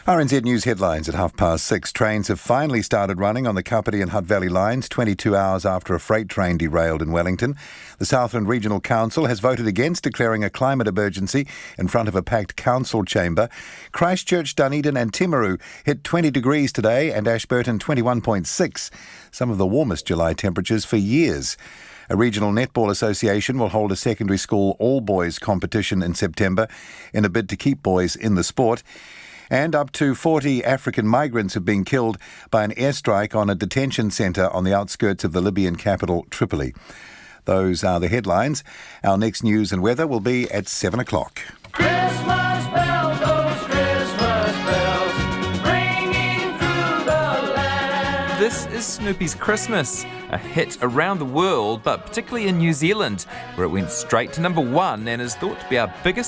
RNZ News headlines at 6:30. Trains have finally started running on the Kapiti and Hutt Valley lines 22 hours after a freight train derailed in Wellington. The Southland Regional Council has voted against declaring a climate emergency in front of a packed council chamber. Christchurch, Dunedin and Timaru hit 20 degrees today, and Ashburton 21.6, some of the warmest July temperatures for years. A regional netball association will hold a secondary school all-boys competition in September in a bid to keep boys in the sport. And up to 40 African migrants have been killed by an airstrike on a detention centre on the outskirts of the Libyan capital, Tripoli. Those are the headlines. Our next news and weather will be at 7 o'clock. Christmas bells, those Christmas bells, ringing through the land. This is Snoopy's Christmas, a hit around the world, but particularly in New Zealand, where it went straight to number 1 and is thought to be our biggest